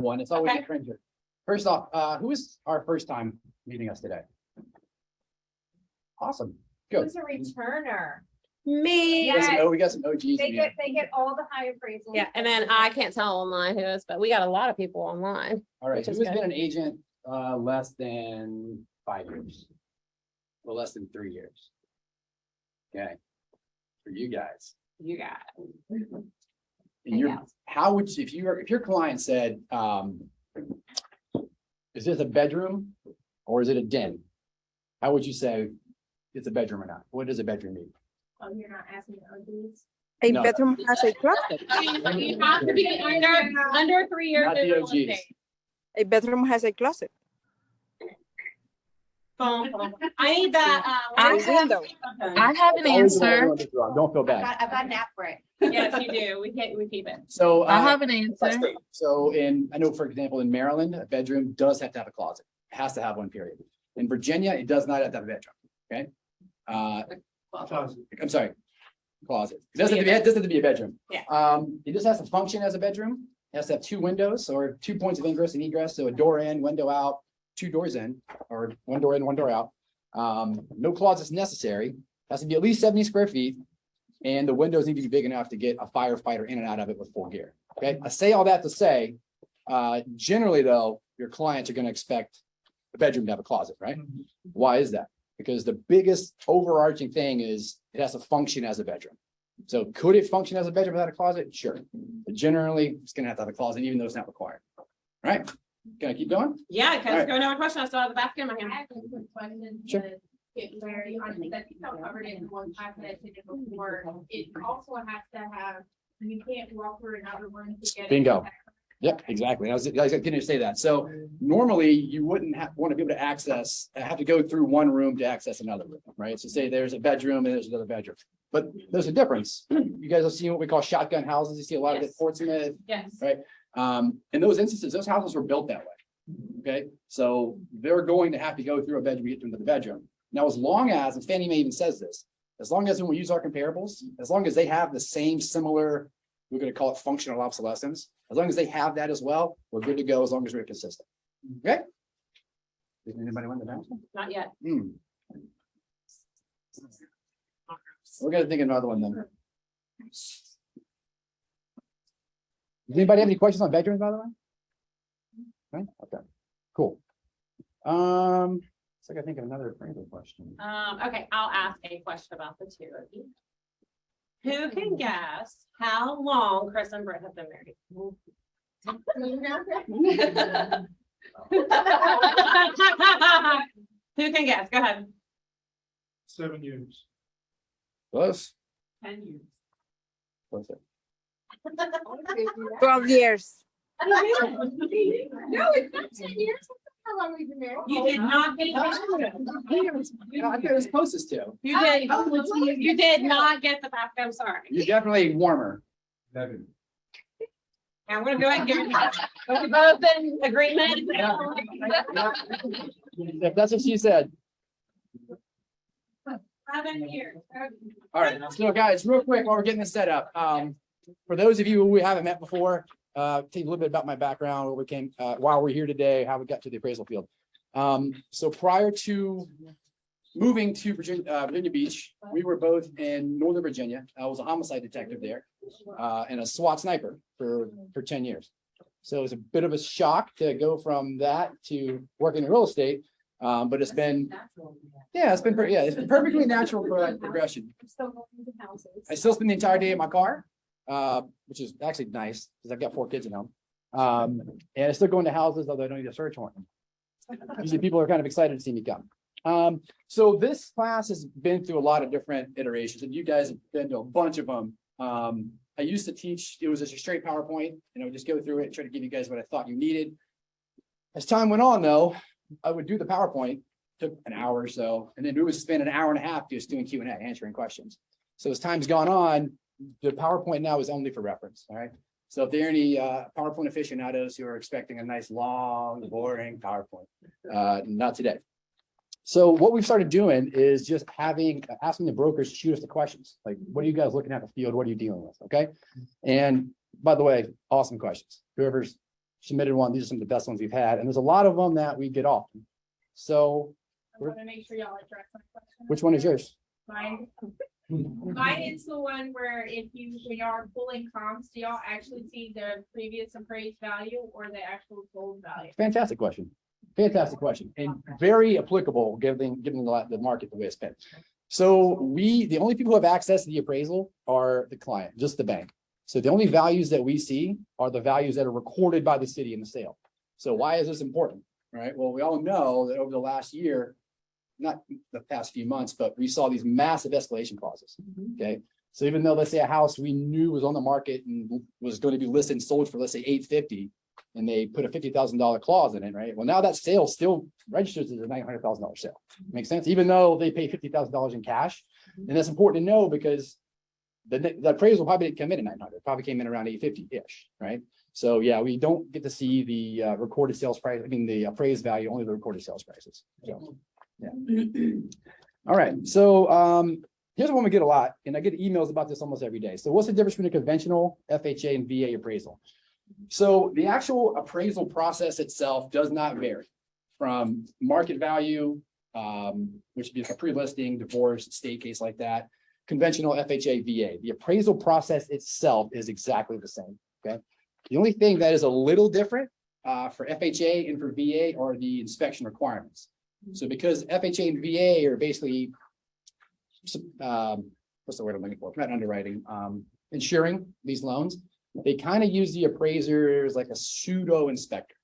one. It's always Okay. a stranger. First off, who is our first time meeting us today? Awesome. Good. Who's a returner? Me. Yeah. We got some OGs. in They here. get all the high appraisals. Yeah, and then I can't tell online who is, but we got a lot of people online. All right. which Who is has good. been an agent less than 5 years? Or less than 3 years? Okay. For you guys. You got it. And your, how would you, if your client said, is this a bedroom or is it a den? How would you say it's a bedroom or not? What does a bedroom mean? Oh, you're not asking OGs? A No. bedroom has a closet. You have to be under 3 years. Not in the real OGs. estate. A bedroom has a closet. I need that. A window. I have an Always the one answer. who wants to draw. Don't feel bad. I've got an app for it. Yes, you do. We keep it. So. I have an answer. So I know, for example, in Maryland, a bedroom does have to have a closet. It has to have one, period. In Virginia, it does not have to have a bedroom, okay? I'm sorry, closet. It doesn't have to be a bedroom. Yeah. It just has to function as a bedroom. It has to have 2 windows or 2 points of ingress and egress. So a door in, window out, 2 doors in, or 1 door in, 1 door out. No closets necessary. Has to be at least 70 square feet. And the windows need to be big enough to get a firefighter in and out of it with full gear. Okay, I say all that to say, generally though, your clients are going to expect the bedroom to have a closet, right? Why is that? Because the biggest overarching thing is it has to function as a bedroom. So could it function as a bedroom without a closet? Sure. But generally, it's going to have a closet, even though it's not required. All right? Can I keep going? Yeah, All because right. go another question. I still have the bathroom. I have a quick question. Sure. to get clarity on that you covered it in one class that I took it before. It also has to have, you can't walk through another one to get it. Bingo. Yep, exactly. I was going to say that. So normally you wouldn't want to be able to have to go through one room to access another room, right? So say there's a bedroom and there's another bedroom, but there's a difference. You guys have seen what we call shotgun houses. You see a lot of it, Yes. Portsmouth, Yes. right? In those instances, those houses were built that way. Okay, so they're going to have to go through a bedroom to get into the bedroom. Now, as long as, and Fannie Mae even says this, as long as when we use our comparables, as long as they have the same similar, we're going to call it functional obsolescence. As long as they have that as well, we're good to go as long as we're consistent. Okay? Did anybody want to know? Not yet. We're gonna think of another one then. Does anybody have any questions on bedrooms, by the way? Right? Okay, cool. So I gotta think of another appraisal question. Okay, I'll ask a question about the 2 of you. Who can guess how long Chris and Britt have been married? Who can guess? Go ahead. 7 years. Close. 10 years. Close it. 12 years. No, it's not 10 years. How long we've been married? You did not get. I thought it was closest to. You did not get the fact. I'm sorry. You're definitely warmer. 11. I'm gonna go ahead and give it. Are we both in agreement? If that's what she said. 7 years. All right, so guys, real quick, while we're getting this set up, for those of you who we haven't met before, tell you a little bit about my background, where we came, while we're here today, how we got to the appraisal field. So prior to moving to Virginia Beach, we were both in Northern Virginia. I was a homicide detective there, and a SWAT sniper for 10 years. So it was a bit of a shock to go from that to working in real estate. But it's been, it's been perfectly natural progression. I still spend the entire day in my car, which is actually nice because I've got 4 kids at home. And I still go into houses, although I don't need a search warrant. Usually people are kind of excited to see me come. So this class has been through a lot of different iterations, and you guys have been to a bunch of them. I used to teach, it was just a straight PowerPoint, and I would just go through it and try to give you guys what I thought you needed. As time went on, though, I would do the PowerPoint, took an hour or so, and then we would spend an hour and a half just doing Q&A, answering questions. So as time's gone on, the PowerPoint now is only for reference, all right? So if there are any PowerPoint aficionados who are expecting a nice, long, boring PowerPoint, not today. So what we've started doing is just asking the brokers to shoot us the questions. Like, what are you guys looking at in the field? What are you dealing with? Okay. And by the way, awesome questions. Whoever's submitted one. These are some of the best ones we've had, and there's a lot of them that we get often. So I want to make sure y'all address my question. which one is yours? Mine. Mine is the one where when y'all are pulling comps, do y'all actually see the previous appraised value or the actual sold value? Fantastic question. Fantastic question, and very applicable given the market the way it's been. So the only people who have access to the appraisal are the client, just the bank. So the only values that we see are the values that are recorded by the city in the sale. So why is this important? All right, well, we all know that over the last year, not the past few months, but we saw these massive escalation clauses. Okay, so even though, let's say, a house we knew was on the market and was going to be listed and sold for, let's say, $850, and they put a $50,000 clause in it, right? Well, now that sale still registers as a $900,000 sale. Makes sense, even though they pay $50,000 in cash. And that's important to know because the appraisal probably didn't come in at 900, probably came in around 850-ish, right? So yeah, we don't get to see the recorded sales price. I mean, the appraised value, only the recorded sales prices. So, yeah. All right. So here's one we get a lot, and I get emails about this almost every day. So what's the difference between a conventional FHA and VA appraisal? So the actual appraisal process itself does not vary from market value, which would be like a pre-listing, divorce, estate case like that, conventional FHA, VA. The appraisal process itself is exactly the same. Okay. The only thing that is a little different for FHA and for VA are the inspection requirements. So because FHA and VA are basically, what's the word I'm looking for? Not underwriting, insuring these loans, they kind of use the appraiser as like a pseudo inspector,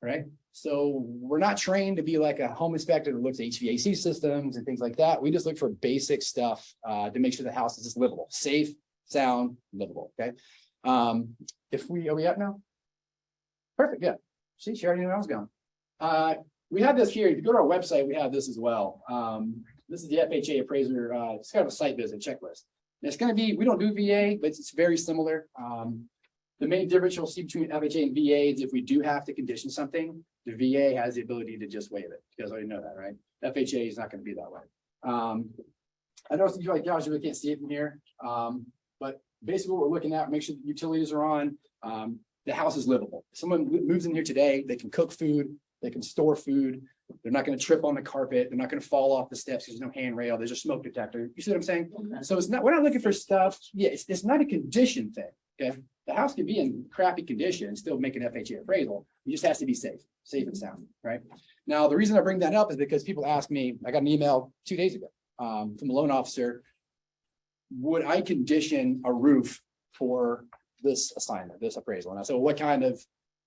right? So we're not trained to be like a home inspector that looks at HVAC systems and things like that. We just look for basic stuff to make sure the house is just livable, safe, sound, livable. Okay. Are we up now? Perfect. Yeah. See, she already knew where I was going. We have this here. If you go to our website, we have this as well. This is the FHA appraiser. It's kind of a site visit checklist. And it's going to be, we don't do VA, but it's very similar. The main difference you'll see between FHA and VA is if we do have to condition something, the VA has the ability to just waive it. You guys already know that, right? FHA is not going to be that way. I know you guys really can't see it from here, but basically what we're looking at, make sure the utilities are on, the house is livable. If someone moves in here today, they can cook food, they can store food, they're not going to trip on the carpet, they're not going to fall off the steps because there's no handrail, there's a smoke detector. You see what I'm saying? So it's not, we're not looking for stuff. Yeah, it's not a condition thing. Okay. The house could be in crappy condition and still make an FHA appraisal. It just has to be safe and sound, right? Now, the reason I bring that up is because people ask me, I got an email 2 days ago from a loan officer. Would I condition a roof for this assignment, this appraisal? And I said, well,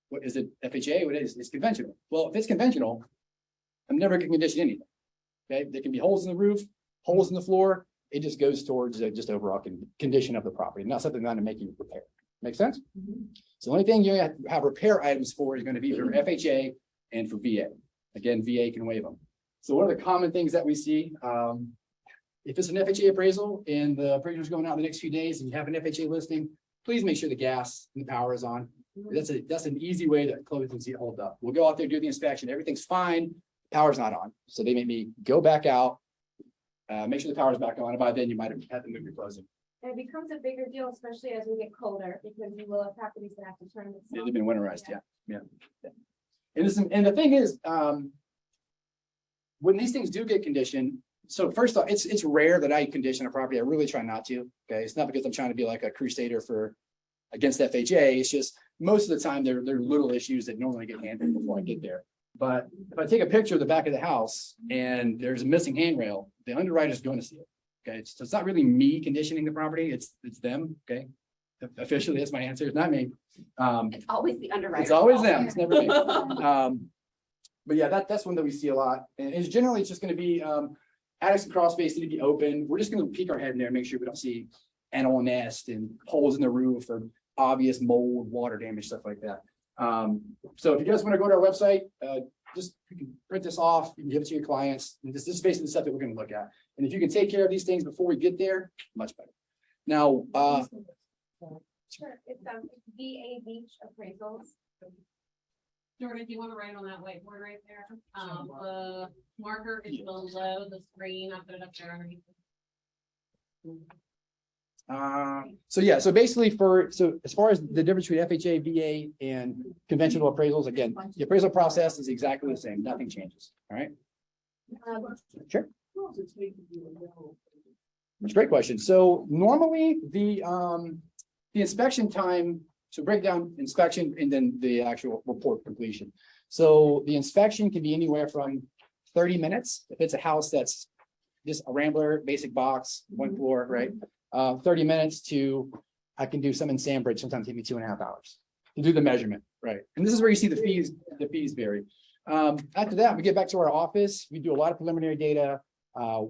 what is it FHA? What is it's conventional? Well, if it's conventional, I'm never going to condition anything. Okay, there can be holes in the roof, holes in the floor. It just goes towards just overall condition of the property, not something going to make you repair. Make sense? So the only thing you have repair items for is going to be for FHA and for VA. Again, VA can waive them. So one of the common things that we see, if it's an FHA appraisal and the appraiser is going out in the next few days and you have an FHA listing, please make sure the gas and the power is on. That's an easy way to close and see it hold up. We'll go out there, do the inspection, everything's fine, power's not on. So they make me go back out, make sure the power's back on, and by then you might have had to move your closing. And it becomes a bigger deal, especially as we get colder, because you will have properties that have to turn. They've been winterized, yeah. And the thing is, when these things do get conditioned, so first off, it's rare that I condition a property. I really try not to. Okay, it's not because I'm trying to be like a crusader against FHA. It's just most of the time there are little issues that normally get handled before I get there. But if I take a picture of the back of the house and there's a missing handrail, the underwriter is going to see it. Okay, so it's not really me conditioning the property, it's them. Okay, officially that's my answer. It's not me. It's always the underwriter. It's always them. It's never me. But yeah, that's one that we see a lot, and it's generally just going to be attics and crawl space need to be open. We're just going to peek our head in there and make sure we don't see animal nest and holes in the roof or obvious mold, water damage, stuff like that. So if you guys want to go to our website, just you can print this off, you can give it to your clients. And this is basically the stuff that we're going to look at. And if you can take care of these things before we get there, much better. Now, Sure, it's VA beach appraisals. Jordan, do you want to write on that whiteboard right there? The marker is below the screen. I'll put it up there underneath. So yeah, so basically so as far as the difference between FHA, VA and conventional appraisals, again, the appraisal process is exactly the same. Nothing changes. All right. Sure. That's a great question. So normally the inspection time, so break down inspection and then the actual report completion. So the inspection can be anywhere from 30 minutes. If it's a house that's just a Rambler, basic box, one floor, right? 30 minutes to, I can do some in Sandbridge, sometimes take me 2.5 hours to do the measurement, right? And this is where you see the fees vary. After that, we get back to our office. We do a lot of preliminary data.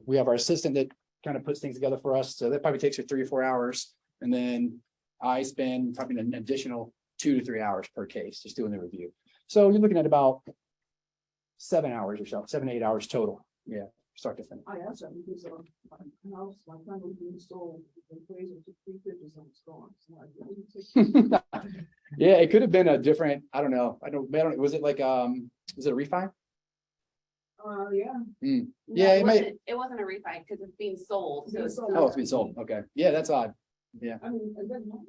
We have our assistant that kind of puts things together for us. So that probably takes her 3 or 4 hours. And then I spend probably an additional 2 to 3 hours per case just doing the review. So you're looking at about 7 hours or so, 7 to 8 hours total. Yeah, start to finish. I asked that because my house, my friend was being sold, the appraisal took 3 pictures and it's gone. So I didn't take- Yeah, it could have been a different, I don't know, was it like, was it a refi? Yeah. Yeah, it might, It wasn't a refi because it's being sold. So it's oh, it's been sold, okay, yeah, that's odd. I mean, it doesn't matter.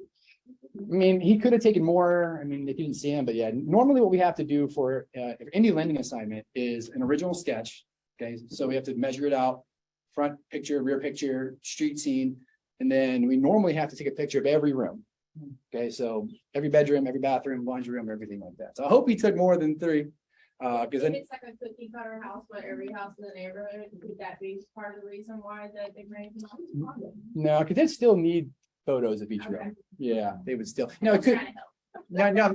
I mean, he could have taken more, I mean, if you didn't see him, but yeah, normally what we have to do for any lending assignment is an original sketch. Okay, so we have to measure it out, front picture, rear picture, street scene, and then we normally have to take a picture of every room. Okay, so every bedroom, every bathroom, laundry room, everything like that. So I hope he took more than 3. Because then, It's like a cookie cutter house, but every house in the neighborhood, could that be part of the reason why the big range? no, because they still need photos of each room. Yeah, they would still, it could, no.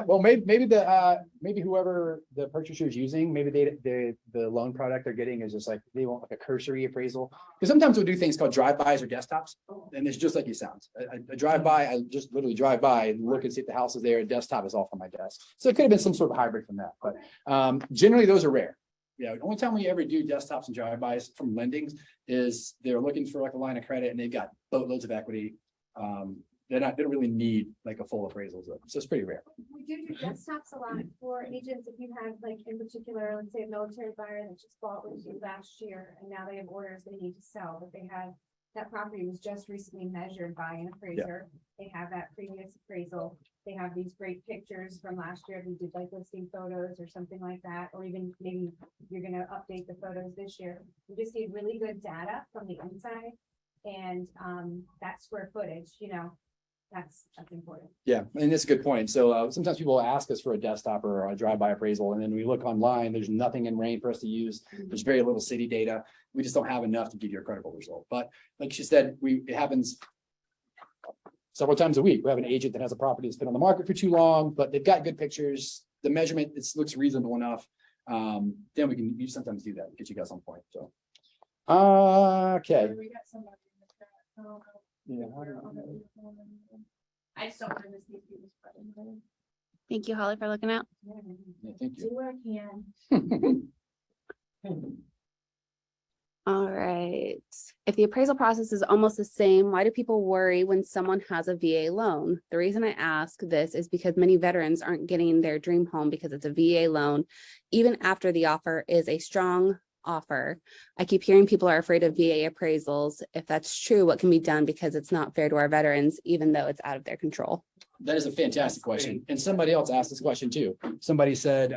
Well, maybe maybe whoever the purchaser is using, maybe the loan product they're getting is just like, they want like a cursory appraisal. Because sometimes we'll do things called drive-bys or desktops, and it's just like it sounds. A drive-by, I just literally drive by and look and see if the house is there, a desktop is off on my desk. So it could have been some sort of hybrid from that, but generally those are rare. Yeah, the only time we ever do desktops and drive-bys from lendings is they're looking for like a line of credit and they've got boatloads of equity. They don't really need like a full appraisal, so it's pretty rare. We do desktops a lot for agents. If you have like in particular, let's say a military buyer that just bought with you last year and now they have orders they need to sell, but they have that property was just recently measured by an appraiser. They have that previous appraisal. They have these great pictures from last year. We did like listing photos or something like that, or even maybe you're gonna update the photos this year. We just need really good data from the inside and that square footage, that's important. Yeah, and that's a good point. So sometimes people ask us for a desktop or a drive-by appraisal, and then we look online, there's nothing in Rain for us to use. There's very little city data. We just don't have enough to give you a credible result. But like she said, it happens several times a week. We have an agent that has a property that's been on the market for too long, but they've got good pictures. The measurement, looks reasonable enough. Then we can sometimes do that, get you guys on point. So, okay. We got somebody in the chat. I don't know. Yeah. I just don't want to miss these people's presence. Thank you, Holly, for looking out. Yeah, thank you. Do what I can. All right. If the appraisal process is almost the same, why do people worry when someone has a VA loan? The reason I ask this is because many veterans aren't getting their dream home because it's a VA loan, even after the offer is a strong offer. I keep hearing people are afraid of VA appraisals. If that's true, what can be done because it's not fair to our veterans, even though it's out of their control? That is a fantastic question. And somebody else asked this question too. Somebody said,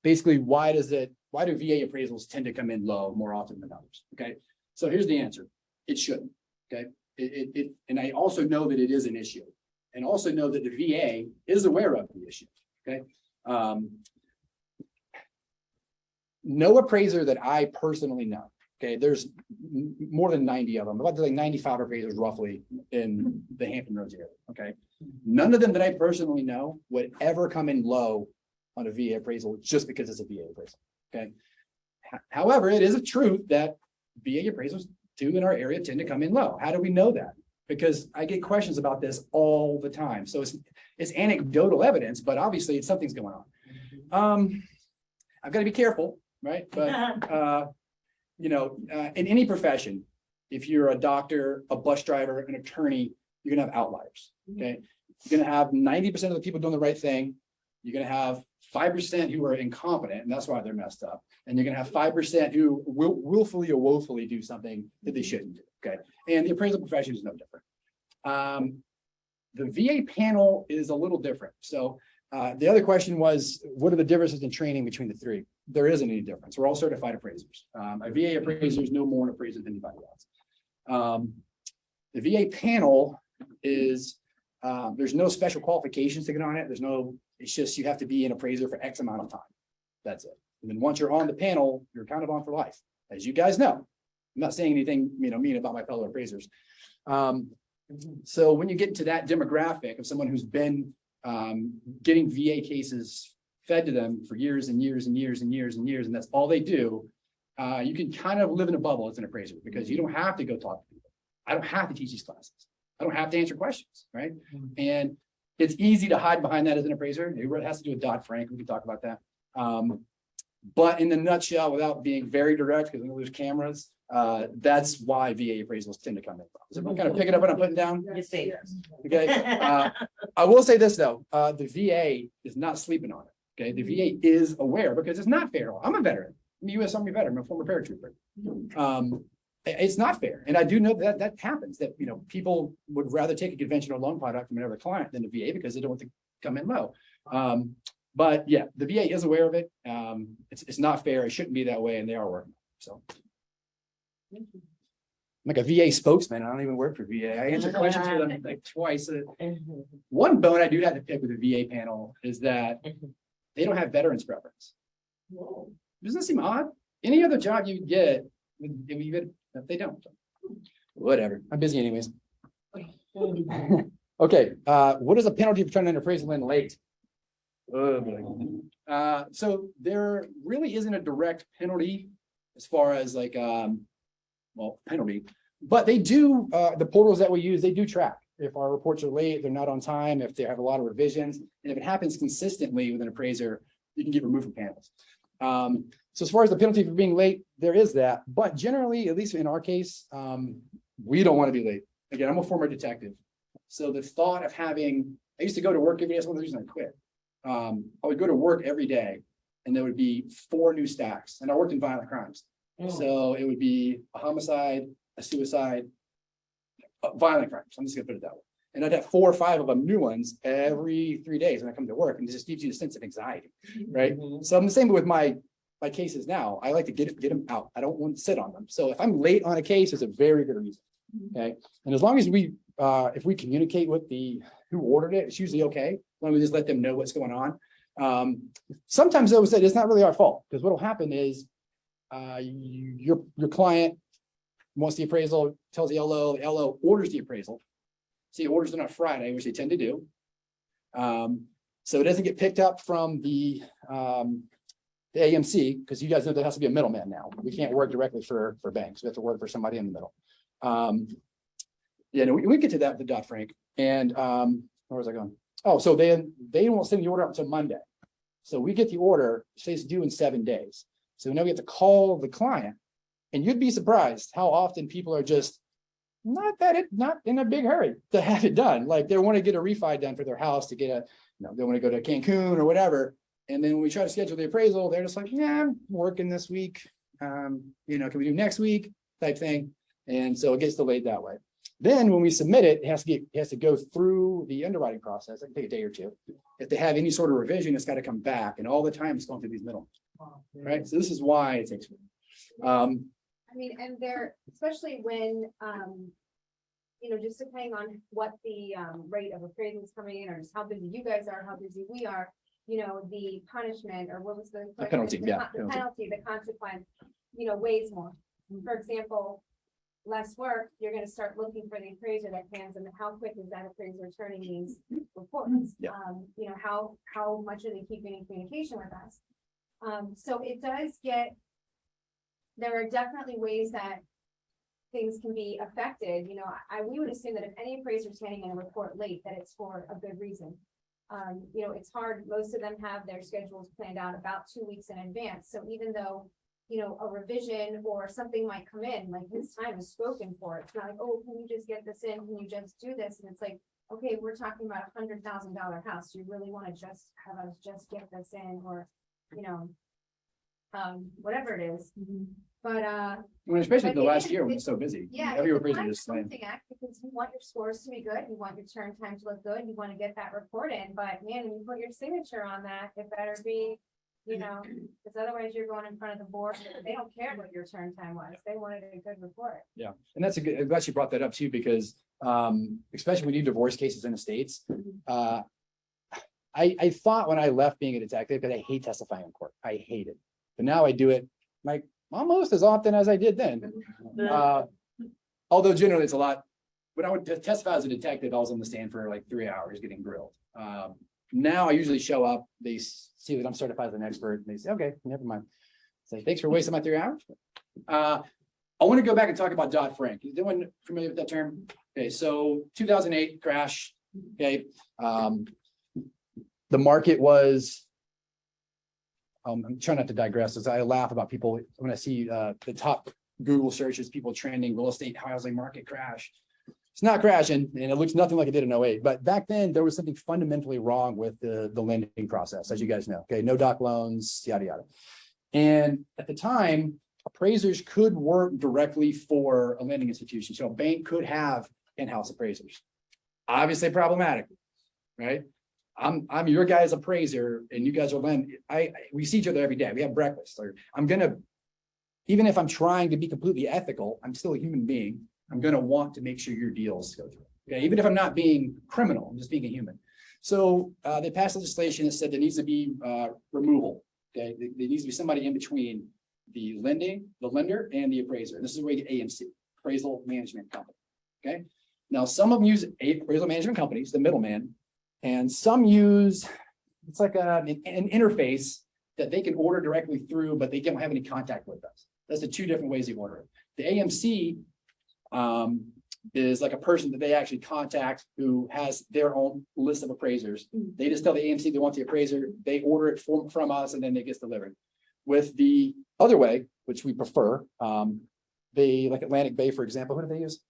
basically, why do VA appraisals tend to come in low more often than others? Okay, so here's the answer. It shouldn't. Okay, and I also know that it is an issue, and also know that the VA is aware of the issue. Okay, no appraiser that I personally know. Okay, there's more than 90 of them, about like 95 appraisers roughly in the Hampton Roads area. Okay, none of them that I personally know would ever come in low on a VA appraisal just because it's a VA appraisal. Okay. However, it is a truth that VA appraisals do in our area tend to come in low. How do we know that? Because I get questions about this all the time. So it's anecdotal evidence, but obviously something's going on. I've got to be careful, right? But in any profession, if you're a doctor, a bus driver, an attorney, you're gonna have outliers. Okay. You're gonna have 90% of the people doing the right thing. You're gonna have 5% who are incompetent, and that's why they're messed up. And you're gonna have 5% who will willfully or woefully do something that they shouldn't do, okay? And the appraisal profession is no different. The VA panel is a little different. So the other question was, what are the differences in training between the three? There isn't any difference. We're all certified appraisers. A VA appraiser is no more an appraiser than anybody else. The VA panel is, there's no special qualifications to get on it. It's just you have to be an appraiser for X amount of time. That's it. And then once you're on the panel, you're kind of on for life, as you guys know. I'm not saying anything, mean about my fellow appraisers. So when you get into that demographic of someone who's been getting VA cases fed to them for years and years and years and years and years, and that's all they do, you can kind of live in a bubble as an appraiser because you don't have to go talk to people. I don't have to teach these classes. I don't have to answer questions, right? And it's easy to hide behind that as an appraiser. It has to do with Dodd-Frank. We can talk about that. But in the nutshell, without being very direct, because I know there's cameras, that's why VA appraisals tend to come in. Is everyone kind of picking up what I'm putting down? Okay. I will say this though, the VA is not sleeping on it. Okay. The VA is aware because it's not fair. I'm a veteran. I'm a U.S. Army veteran. I'm a former paratrooper. It's not fair. And I do know that happens, that, people would rather take a conventional loan product from another client than the VA because they don't want to come in low. But yeah, the VA is aware of it. It's not fair. It shouldn't be that way. And they are working. So. I'm like a VA spokesman. I don't even work for VA. I answer questions for them like twice. One bone I do have to pick with the VA panel is that they don't have veterans preference. Doesn't that seem odd? Any other job you get, they don't. Whatever. I'm busy anyways. Okay. What is a penalty for turning an appraisal in late? So there really isn't a direct penalty as far as like, penalty, but they do, the portals that we use, they do track. If our reports are late, they're not on time, if they have a lot of revisions, and if it happens consistently with an appraiser, you can get removed from panels. So as far as the penalty for being late, there is that, but generally, at least in our case, we don't want to be late. Again, I'm a former detective. So the thought of having, I used to go to work every day, that's one of the reasons I quit. I would go to work every day and there would be 4 new stacks, and I worked in violent crimes. So it would be a homicide, a suicide, violent crimes. I'm just gonna put it that way. And I'd have 4 or 5 of them new ones every 3 days when I come to work, and it just gives you a sense of anxiety, right? So I'm the same with my cases now. I like to get them out. I don't want to sit on them. So if I'm late on a case, it's a very good reason. Okay. And as long as we, if we communicate with who ordered it, it's usually okay. As long as we just let them know what's going on. Sometimes though, it's not really our fault, because what will happen is your client wants the appraisal, tells the LO orders the appraisal. So he orders it on Friday, which they tend to do. So it doesn't get picked up from the AMC, because you guys know there has to be a middleman now. We can't work directly for banks. We have to work for somebody in the middle. We get to that with the Dodd-Frank. And where was I going? Oh, so they won't send the order out until Monday. So we get the order, it's due in 7 days. So now we have to call the client, and you'd be surprised how often people are just not in a big hurry to have it done. Like they want to get a refi done for their house to get they want to go to Cancun or whatever. And then when we try to schedule the appraisal, they're just like, yeah, I'm working this week. Can we do next week type thing? And so it gets delayed that way. Then when we submit it, it has to go through the underwriting process. It can take a day or two. If they have any sort of revision, it's got to come back. And all the time it's going through these middlemen. Right. So this is why it takes. And they're, especially when, just depending on what the rate of appraisal is coming in, or just how busy you guys are, how busy we are, the punishment, or what was the penalty? The penalty, the consequence, weighs more. For example, less work, you're going to start looking for the appraiser that can, and how quick is that appraiser turning these reports? Yeah. How much are they keeping in communication with us? So it does there are definitely ways that things can be affected. We would assume that if any appraiser is handing in a report late, that it's for a good reason. It's hard. Most of them have their schedules planned out about 2 weeks in advance. So even though, a revision or something might come in, like this time is spoken for. It's not like, oh, can you just get this in? Can you just do this? And it's like, okay, we're talking about $100,000 house, you really wanna just have us just get this in, or, you know, whatever it is, but, When especially But the it last is- year when it- it's so busy. yeah. Every it's a appraiser time is slammed. balancing act, because you want your scores to be good, you want your turn time to look good, you wanna get that report in, but man, when you put your signature on that, it better be, you know, because otherwise you're going in front of the board, they don't care what your turn time was, they wanted a good report. Yeah, and that's a good, I'm glad you brought that up too, because especially when you do divorce cases in the States. I thought when I left being a detective, because I hate testifying in court, I hate it. But now I do it like almost as often as I did then. Although generally it's a lot, when I would testify as a detective, I was on the stand for like 3 hours getting grilled. Now I usually show up, they see that I'm certified as an expert, and they say, okay, never mind. Say, thanks for wasting my 3 hours. I want to go back and talk about Dodd-Frank. Is anyone familiar with that term? Okay, so 2008 crash, okay. The market was, I'm trying not to digress as I laugh about people when I see the top Google searches, people trending real estate housing market crash. It's not crashing and it looks nothing like it did in 08, but back then there was something fundamentally wrong with the lending process, as you guys know. Okay, no doc loans, yada, yada. And at the time, appraisers could work directly for a lending institution. So a bank could have in-house appraisers. Obviously problematic, right? I'm your guy's appraiser and you guys are lending. We see each other every day. We have breakfast. Or even if I'm trying to be completely ethical, I'm still a human being. I'm gonna want to make sure your deals go through. Okay, even if I'm not being criminal, I'm just being a human. So they passed legislation that said there needs to be removal. Okay, there needs to be somebody in between the lender and the appraiser. This is where you get AMC, appraisal management company. Okay, now some of them use appraisal management companies, the middleman, and some use, it's like an interface that they can order directly through, but they don't have any contact with us. That's the two different ways you order it. The AMC is like a person that they actually contact who has their own list of appraisers. They just tell the AMC they want the appraiser, they order it from us, and then it gets delivered. With the other way, which we prefer, they, like Atlantic Bay, for example, who do they use?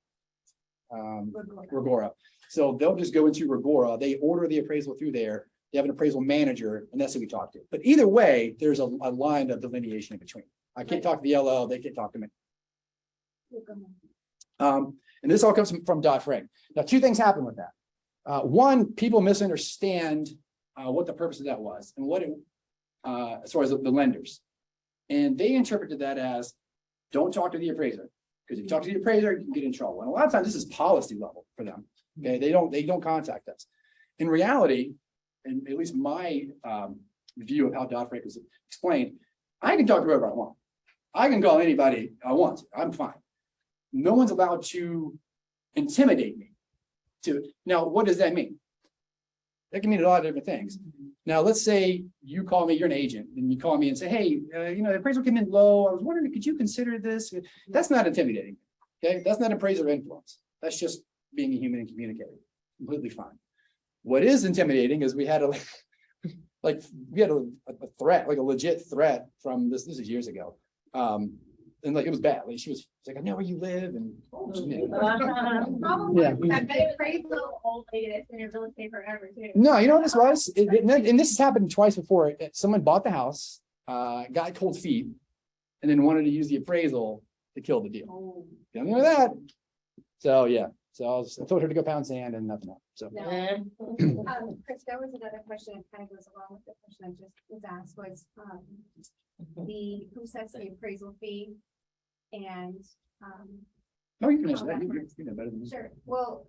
Regora. So they'll just go into Regora, they order the appraisal through there, they have an appraisal manager, and that's who we talk to. But either way, there's a line of delineation in between. I can't talk to the LO, they can't talk to me. And this all comes from Dodd-Frank. Now, two things happen with that. One, people misunderstand what the purpose of that was and what it, as far as the lenders. And they interpreted that as, don't talk to the appraiser. Because if you talk to the appraiser, you can get in trouble. And a lot of times this is policy level for them. Okay, they don't contact us. In reality, and at least my view of how Dodd-Frank was explained, I can talk to whoever I want. I can call anybody I want. I'm fine. No one's allowed to intimidate me. Now, what does that mean? That can mean a lot of different things. Now, let's say you call me, you're an agent, and you call me and say, hey, the appraisal came in low. I was wondering, could you consider this? That's not intimidating. Okay, that's not appraiser influence. That's just being a human and communicating. Completely fine. What is intimidating is we had a threat, like a legit threat from this is years ago. And like it was bad. Like she was like, I know where you live, and Probably, Yeah. I bet it praise little old lady that's been in real estate forever too. no, you know what this was? And this has happened twice before. Someone bought the house, got cold feet, and then wanted to use the appraisal to kill the deal. You know that? So yeah. So I told her to go pound sand and nothing else. So Chris, there was another question that kind of goes along with the question I just was asked was, who sets the appraisal fee? And, no, you can answer that. You know better than me. sure, well,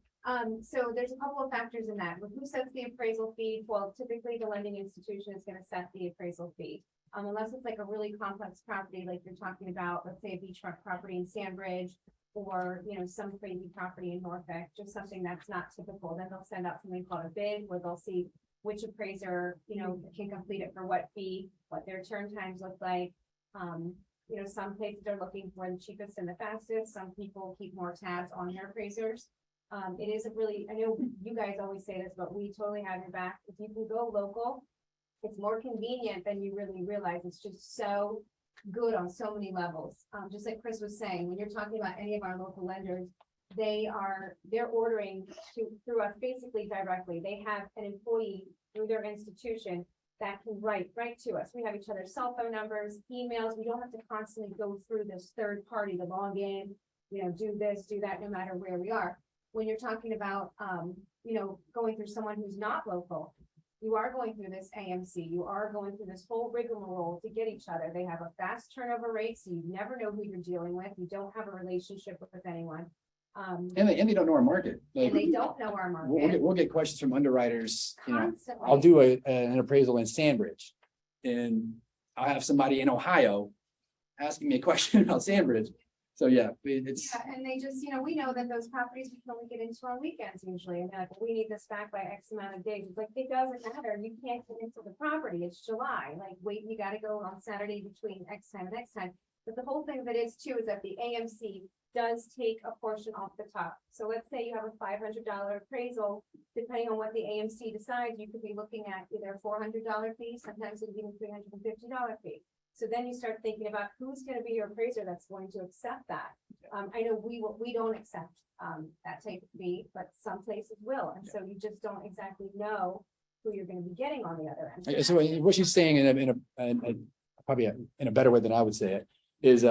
so there's a couple of factors in that. With who sets the appraisal fee? Well, typically the lending institution is gonna set the appraisal fee. Unless it's like a really complex property, like you're talking about, let's say a beachfront property in Sandbridge, or, some crazy property in Norfolk, just something that's not typical, then they'll send out something called a bid, where they'll see which appraiser, can complete it for what fee, what their turn times look like. Some places are looking for the cheapest and the fastest, some people keep more tabs on their appraisers. It is a really, I know you guys always say this, but we totally have your back. If you can go local, it's more convenient than you really realize. It's just so good on so many levels. Just like Chris was saying, when you're talking about any of our local lenders, they're ordering through us basically directly. They have an employee through their institution that can write to us. We have each other's cell phone numbers, emails. We don't have to constantly go through this third party to log in, do this, do that, no matter where we are. When you're talking about, going through someone who's not local, you are going through this AMC, you are going through this whole rigmarole to get each other. They have a fast turnover rate, so you never know who you're dealing with. You don't have a relationship with anyone. And they don't know our market. Like, And they don't know our we'll market. we'll get questions from underwriters, Constantly. I'll do an appraisal in Sandbridge. And I'll have somebody in Ohio asking me a question about Sandbridge. So yeah, it's, Yeah, and they just, we know that those properties we can only get into on weekends usually, and they're like, we need this back by X amount of days. It's like, it doesn't matter, you can't get into the property, it's July, like, wait, you gotta go on Saturday between X time and X time. But the whole thing of it is too, is that the AMC does take a portion off the top. So let's say you have a $500 appraisal, depending on what the AMC decides, you could be looking at either a $400 fee, sometimes it's even $350 fee. So then you start thinking about who's gonna be your appraiser that's going to accept that. I know we don't accept that type of fee, but some places will, and so you just don't exactly know who you're gonna be getting on the other end. so what she's saying in a better way than I would say it is,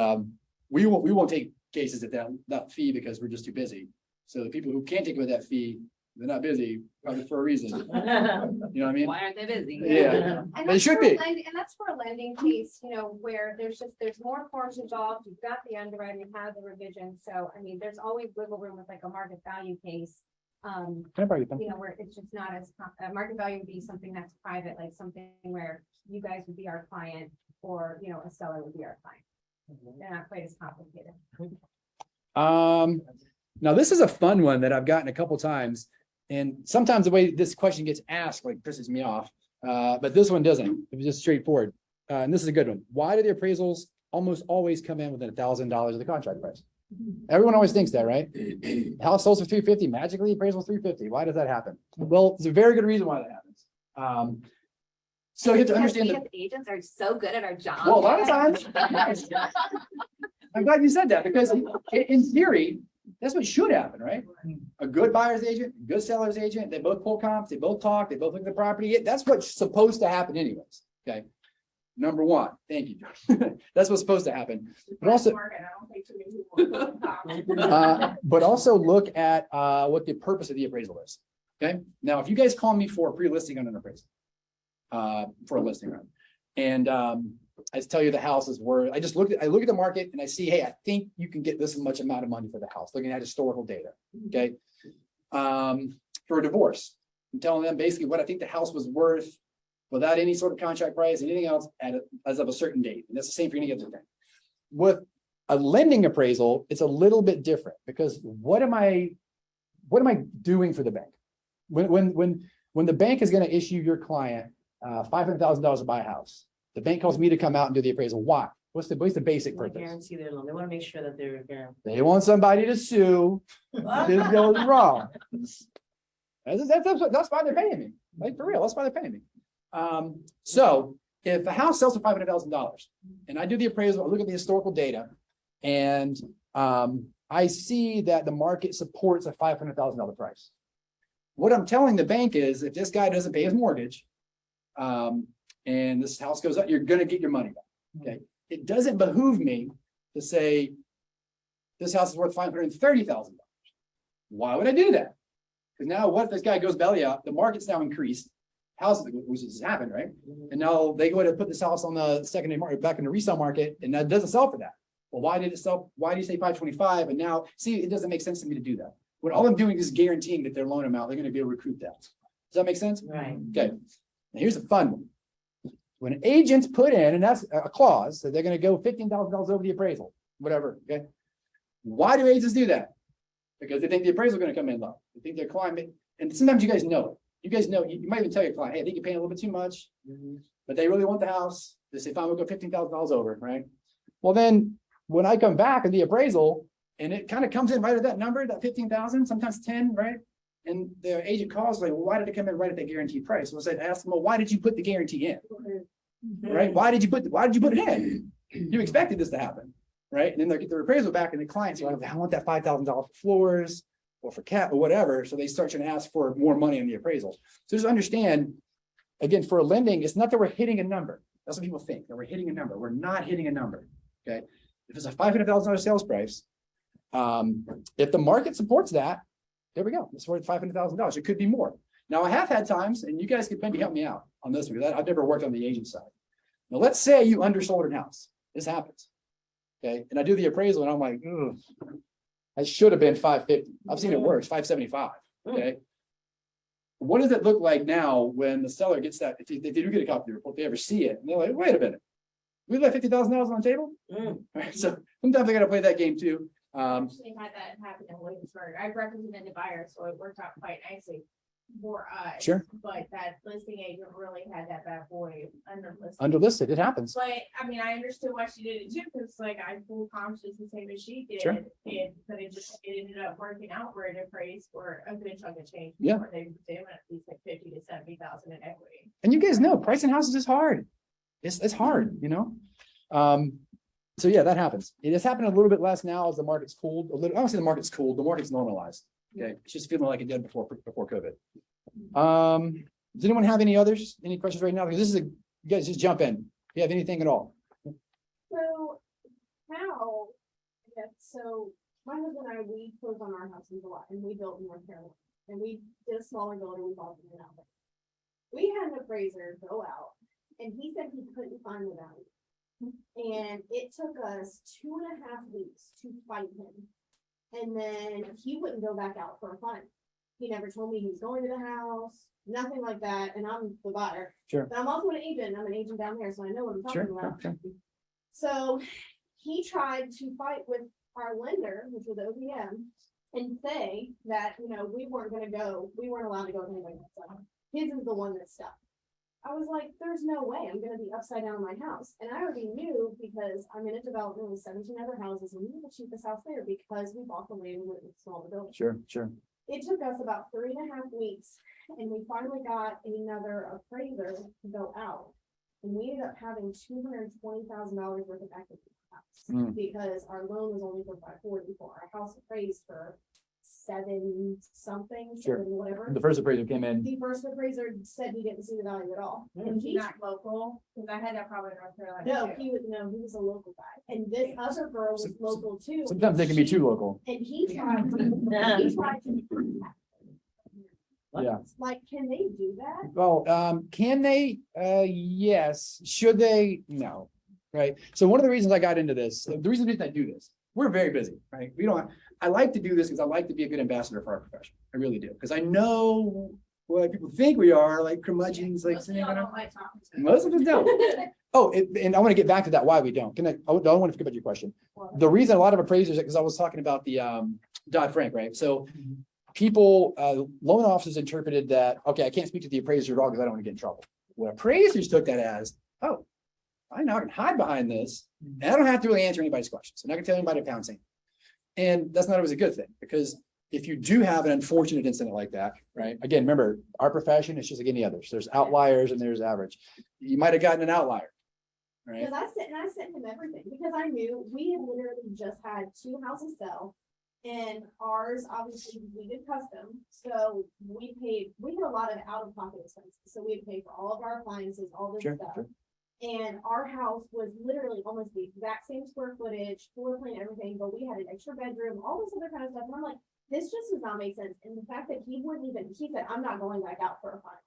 we won't take cases at that fee because we're just too busy. So the people who can't take it with that fee, they're not busy, probably for a reason. You know what I mean? Why aren't they busy? Yeah. And They that's should for a be. And that's for a lending case, where there's more forms involved, you've got the underwriting, you have the revision, so, I mean, there's always wiggle room with like a market value case. Can I borrow your pen? Where it's just not as, market value would be something that's private, like something where you guys would be our client, or, a seller would be our client. They're not quite as complicated. Now this is a fun one that I've gotten a couple times, and sometimes the way this question gets asked like pisses me off. But this one doesn't. It was just straightforward. And this is a good one. Why do the appraisals almost always come in within $1,000 of the contract price? Everyone always thinks that, right? House sells for 350, magically appraisal 350. Why does that happen? Well, it's a very good reason why that happens. So you have to understand that. Agents are so good at our job. Well, a lot of times. I'm glad you said that, because in theory, that's what should happen, right? A good buyer's agent, a good seller's agent, they both pull comps, they both talk, they both look at the property. That's what's supposed to happen anyways, okay? Number one, thank you. That's what's supposed to happen. But also, but also look at what the purpose of the appraisal is, okay? Now, if you guys call me for a pre-listing on an appraisal, for a listing run, and I tell you the house is worth, I look at the market and I see, hey, I think you can get this much amount of money for the house, looking at historical data. Okay. For a divorce, I'm telling them basically what I think the house was worth without any sort of contract price, anything else as of a certain date. And that's the same for any other thing. With a lending appraisal, it's a little bit different, because what am I doing for the bank? When the bank is going to issue your client $500,000 to buy a house, the bank calls me to come out and do the appraisal. Why? What's the basic purpose? Guarantee their loan. They want to make sure that they're guaranteed. They want somebody to sue if this goes wrong. That's why they're paying me. Like, for real, that's why they're paying me. So if a house sells for $500,000 and I do the appraisal, I look at the historical data, and I see that the market supports a $500,000 price. What I'm telling the bank is, if this guy doesn't pay his mortgage, and this house goes up, you're going to get your money back. Okay. It doesn't behoove me to say this house is worth $530,000. Why would I do that? Because now what if this guy goes belly up? The market's now increased. House, which has happened, right? And now they go to put this house on the secondary market, back in the resale market, and that doesn't sell for that. Well, why did it sell? Why do you say 525? And now, see, it doesn't make sense to me to do that. What all I'm doing is guaranteeing that their loan amount, they're going to be able to recoup that. Does that make sense? Right. Okay. Now here's the fun one. When agents put in, and that's a clause, that they're going to go $15,000 over the appraisal, whatever. Okay. Why do agents do that? Because they think the appraisal is going to come in low. They think their client, and sometimes you guys know it. You guys know, you might even tell your client, hey, I think you're paying a little bit too much, but they really want the house. They say, fine, we'll go $15,000 over, right? Well, then when I come back in the appraisal, and it kind of comes in right at that number, that 15,000, sometimes 10, right? And the agent calls like, well, why did it come in right at that guaranteed price? So I ask them, well, why did you put the guarantee in? Right? Why did you put it in? You expected this to happen. right? And then they get their appraisal back and the client's like, I want that $5,000 for floors or for cat or whatever. So they start trying to ask for more money on the appraisal. So just understand, again, for a lending, it's not that we're hitting a number. That's what people think, that we're hitting a number. We're not hitting a number, okay? If it's a $500,000 sales price, if the market supports that, there we go. It's worth $500,000. It could be more. Now, I have had times, and you guys could maybe help me out on this because I've never worked on the agent side. Now, let's say you undersold a house. This happens. Okay. And I do the appraisal and I'm like, ugh, I should have been 550. I've seen it worse, 575. Okay. What does it look like now when the seller gets that? If they do get a copy of the report, they ever see it, and they're like, wait a minute, we left $50,000 on the table. Right, so sometimes I got to play that game too. Actually had that happen in Williamsburg. I represented the buyer, so it worked out quite nicely for us. Sure. But that listing agent really had that bad boy underlisted. Underlisted, it happens. But I mean, I understood why she did it too, because like I full conscious the same as she did. Sure. But it ended up working out where it appraised for a good chunk of change. Yeah. Where they went at least like 50 to 70,000 in equity. And you guys know pricing houses is hard. It's hard, you know? So yeah, that happens. It has happened a little bit less now as the market's cooled a little. I don't say the market's cooled, the market's normalized. Okay, it's just feeling like it did before COVID. Does anyone have any questions right now? Because this is you guys just jump in. If you have anything at all. So how, so my husband and I, we closed on our house in July and we built in North Carolina. And we did a smaller building, we bought it out there. We had an appraiser go out and he said he couldn't find the value. And it took us 2.5 weeks to fight him. And then he wouldn't go back out for a fund. He never told me he was going to the house, nothing like that. And I'm the buyer. Sure. But I'm also an agent. I'm an agent down there, so I know what I'm talking Sure. about. Okay. So he tried to fight with our lender, which was OPM, and say that, we weren't allowed to go with anybody else. His is the one that stuck. I was like, there's no way I'm gonna be upside down in my house. And I already knew because I'm in a development with 17 other houses and we were the cheapest house there because we bought the land with a smaller building. Sure. It took us about 3.5 weeks and we finally got another appraiser to go out. And we ended up having $220,000 worth of equity in the house because our loan was only for $540 for our house appraised for 7 something, Sure. 7 whatever. The first appraiser came in. The first appraiser said he didn't see the value at all. And he's not local, because I had that problem in North Carolina. No, too. he was a local guy. And this other girl was local too. Sometimes they can be too local. And he tried to. Yeah. Like, can they do that? Well, can they? Yes. Should they? No. Right. So one of the reasons I got into this, the reason I do this, we're very busy, right? I like to do this because I like to be a good ambassador for our profession. I really do. Because I know what people think we are, like curmudgeons, like Most people don't like talking to them. most of us don't. Oh, and I want to get back to that, why we don't. I don't want to forget about your question. The reason a lot of appraisers, because I was talking about the Dodd-Frank, right? So people, loan officers interpreted that, okay, I can't speak to the appraiser at all because I don't want to get in trouble. What appraisers took that as, oh, I know I can hide behind this and I don't have to really answer anybody's questions. I'm not gonna tell anybody to pound sand. And that's not always a good thing because if you do have an unfortunate incident like that, right? Again, remember, our profession is just like any others. There's outliers and there's average. You might have gotten an outlier, right? Because I sent him everything because I knew we had literally just had 2 houses sell. And ours, obviously, we did custom, so we had a lot of out-of-pocket expenses, so we had paid for all of our appliances, all this Sure, stuff. sure. And our house was literally almost the exact same square footage, floor plan, everything, but we had an extra bedroom, all this other kind of stuff, and I'm like, this just does not make sense, and the fact that he said, I'm not going back out for a final.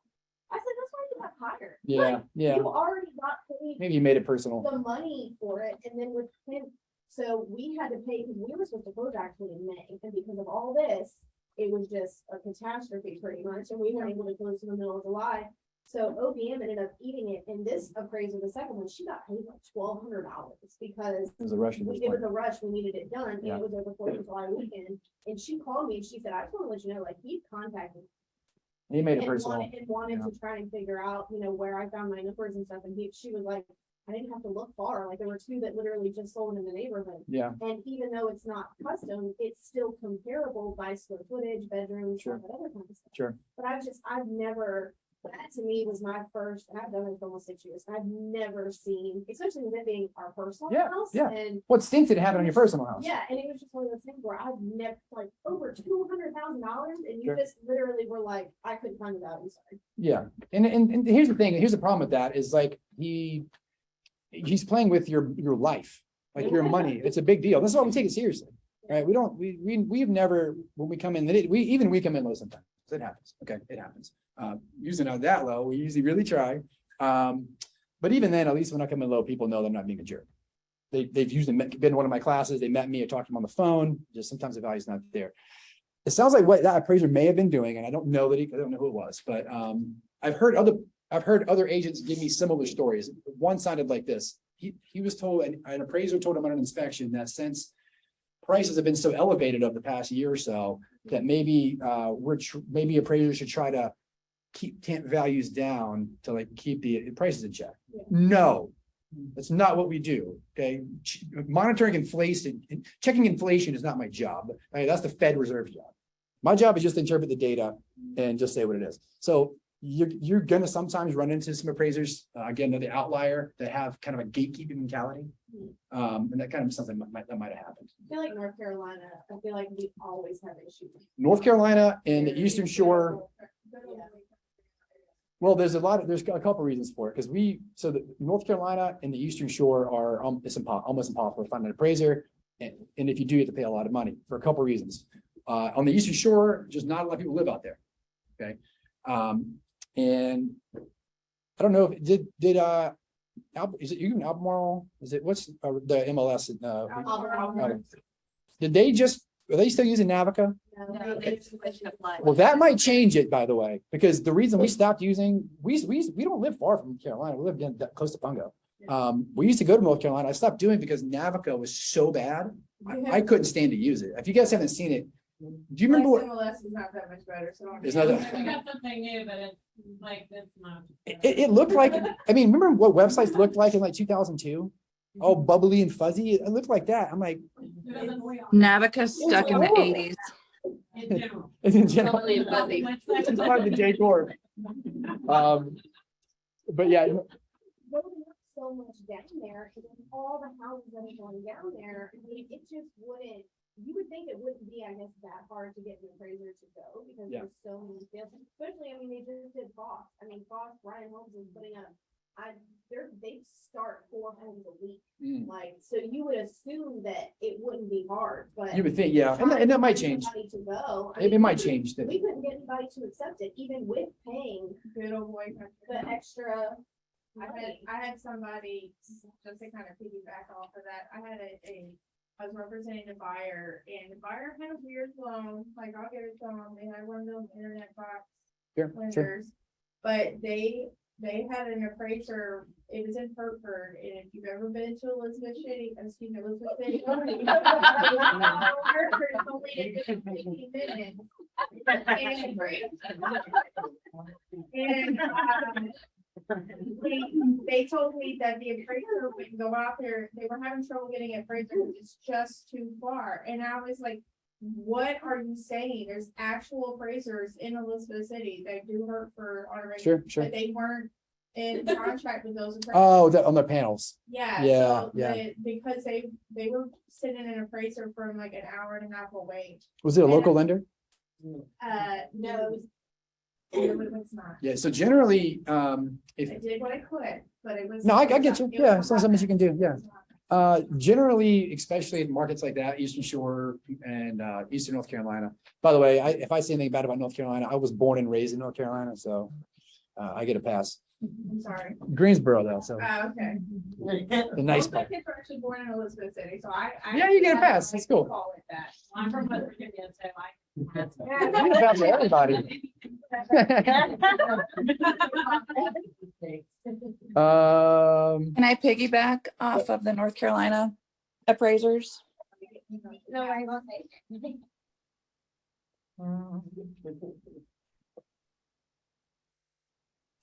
I said, that's why you got hired. Like, Yeah. You already got paid Maybe you made it personal. the money for it, and then with him, so we had to pay, because we were supposed to close actually in May, and because of all this, it was just a catastrophe pretty much, and we weren't able to close in the middle of July. So OBM ended up eating it, and this appraiser, the second one, she got paid like $1,200 because It was a rush. it was a rush, we needed it done, and Yeah. it was over 4th of July weekend, and she called me, and she said, I just wanna let you know, like, he contacted me. He made it And personal. wanted to try and figure out, where I found my numbers and stuff, and she was like, I didn't have to look far, like, there were 2 that literally just sold in the neighborhood. Yeah. And even though it's not custom, it's still comparable by square footage, bedrooms, Sure. all that other kind of stuff. Sure. But I've never, That to me was my first, and I've done it for almost 6 years. I've never seen, especially living our personal Yeah, house. yeah. And What stinks did it happen on your personal house? yeah, and it was just one of those things where I've never, like, over $200,000, and you Sure. just literally were like, I couldn't find it out, I'm sorry. Yeah, and here's the thing, here's the problem with that is like, he's playing with your life, like your money. It's a big deal. This is why we take it seriously, right? We've never, when we come in, we come in low sometimes. It happens. Okay, it happens. Usually not that low. We usually really try. But even then, at least when I come in low, people know they're not being a jerk. They've usually been in one of my classes. They met me. I talked to them on the phone. Just sometimes the value's not there. It sounds like what that appraiser may have been doing, and I don't know I don't know who it was, but I've heard other agents give me similar stories. One sounded like this. He was told, an appraiser told him on an inspection that since prices have been so elevated over the past year or so, that maybe maybe appraisers should try to keep temp values down to like keep the prices in check. Yeah. No, that's not what we do. Okay, monitoring inflation, checking inflation is not my job. Right? That's the Fed Reserve's job. My job is just to interpret the data and just say what it is. So you're gonna sometimes run into some appraisers, again, they're the outlier, that have kind of a gatekeeping mentality. And that kind of something that might have happened. I feel like North Carolina, I feel like we always have issues. North Carolina and the Eastern Shore. Well, there's a couple reasons for it, because the North Carolina and the Eastern Shore are almost impossible to find an appraiser. And if you do, you have to pay a lot of money for a couple reasons. On the Eastern Shore, just not a lot of people live out there. Okay. And I don't know if is it even Albemarle? Is it, what's the MLS? Are they still using Navica? Well, that might change it, by the way, because the reason we stopped using, we don't live far from Carolina. We live close to Pungo. We used to go to North Carolina. I stopped doing it because Navica was so bad. I couldn't stand to use it. If you guys haven't seen it, do you remember what? MLS is not that much better, so. It's not that- I got something new, but it's like, it's not. It looked like, I mean, remember what websites looked like in like 2002? All bubbly and fuzzy. It looked like that. I'm like, Navica's stuck in the horrible. 80s. In general. it's in general. Bubbly and fuzzy. It's hard to J Corp. But yeah, Building up so much down there, and then all the houses that are going down there, I mean, it just wouldn't, you would think it wouldn't be, I guess, that hard to get an appraiser to go, because Yeah. there's so many sales, especially, I mean, they just did Foss. I mean, Foss, Brian Holmes is putting up, they start 4 homes a week. Mm. Like, so you would assume that it wouldn't be hard, but. you would think, yeah, and that might change. Somebody to go. I It mean, might change. We couldn't get anybody to accept it, even with paying Good old boy. the extra. I had somebody, just to kind of piggyback off of that, I was representing the buyer, and the buyer had a weird loan, like, I'll give it to them, they had one of those internet box Sure, sure. lenders. But they had an appraiser, it was in Hertford, and if you've ever been to Elizabeth City, Hertford, it's only a good 15 minutes. And they told me that the appraiser would go out there, they were having trouble getting an appraiser, because it's just too far, and I was like, what are you saying? There's actual appraisers in Elizabeth City that do Hertford on a regular, Sure. but they weren't in contract with those appraisers. Oh, on the panels. Yeah. Yeah, So yeah. because they were sending an appraiser from like an hour and a half away. Was it a local lender? No, it was not. Yeah, so generally, I did what I could, but it was. No, I get you. it was Yeah, it's not something you can do. Yeah. not. Generally, especially in markets like that, Eastern Shore and Eastern North Carolina. By the way, if I say anything bad about North Carolina, I was born and raised in North Carolina, so I get a pass. I'm sorry. Greensboro though, so Okay. the nice Both my part. kids are actually born in Elizabeth City, so I. Yeah, you get a pass. That's cool. Call it that. I'm from West Virginia, so I. You get a pass for everybody. Can I piggyback off of the North Carolina appraisers? No, I won't say.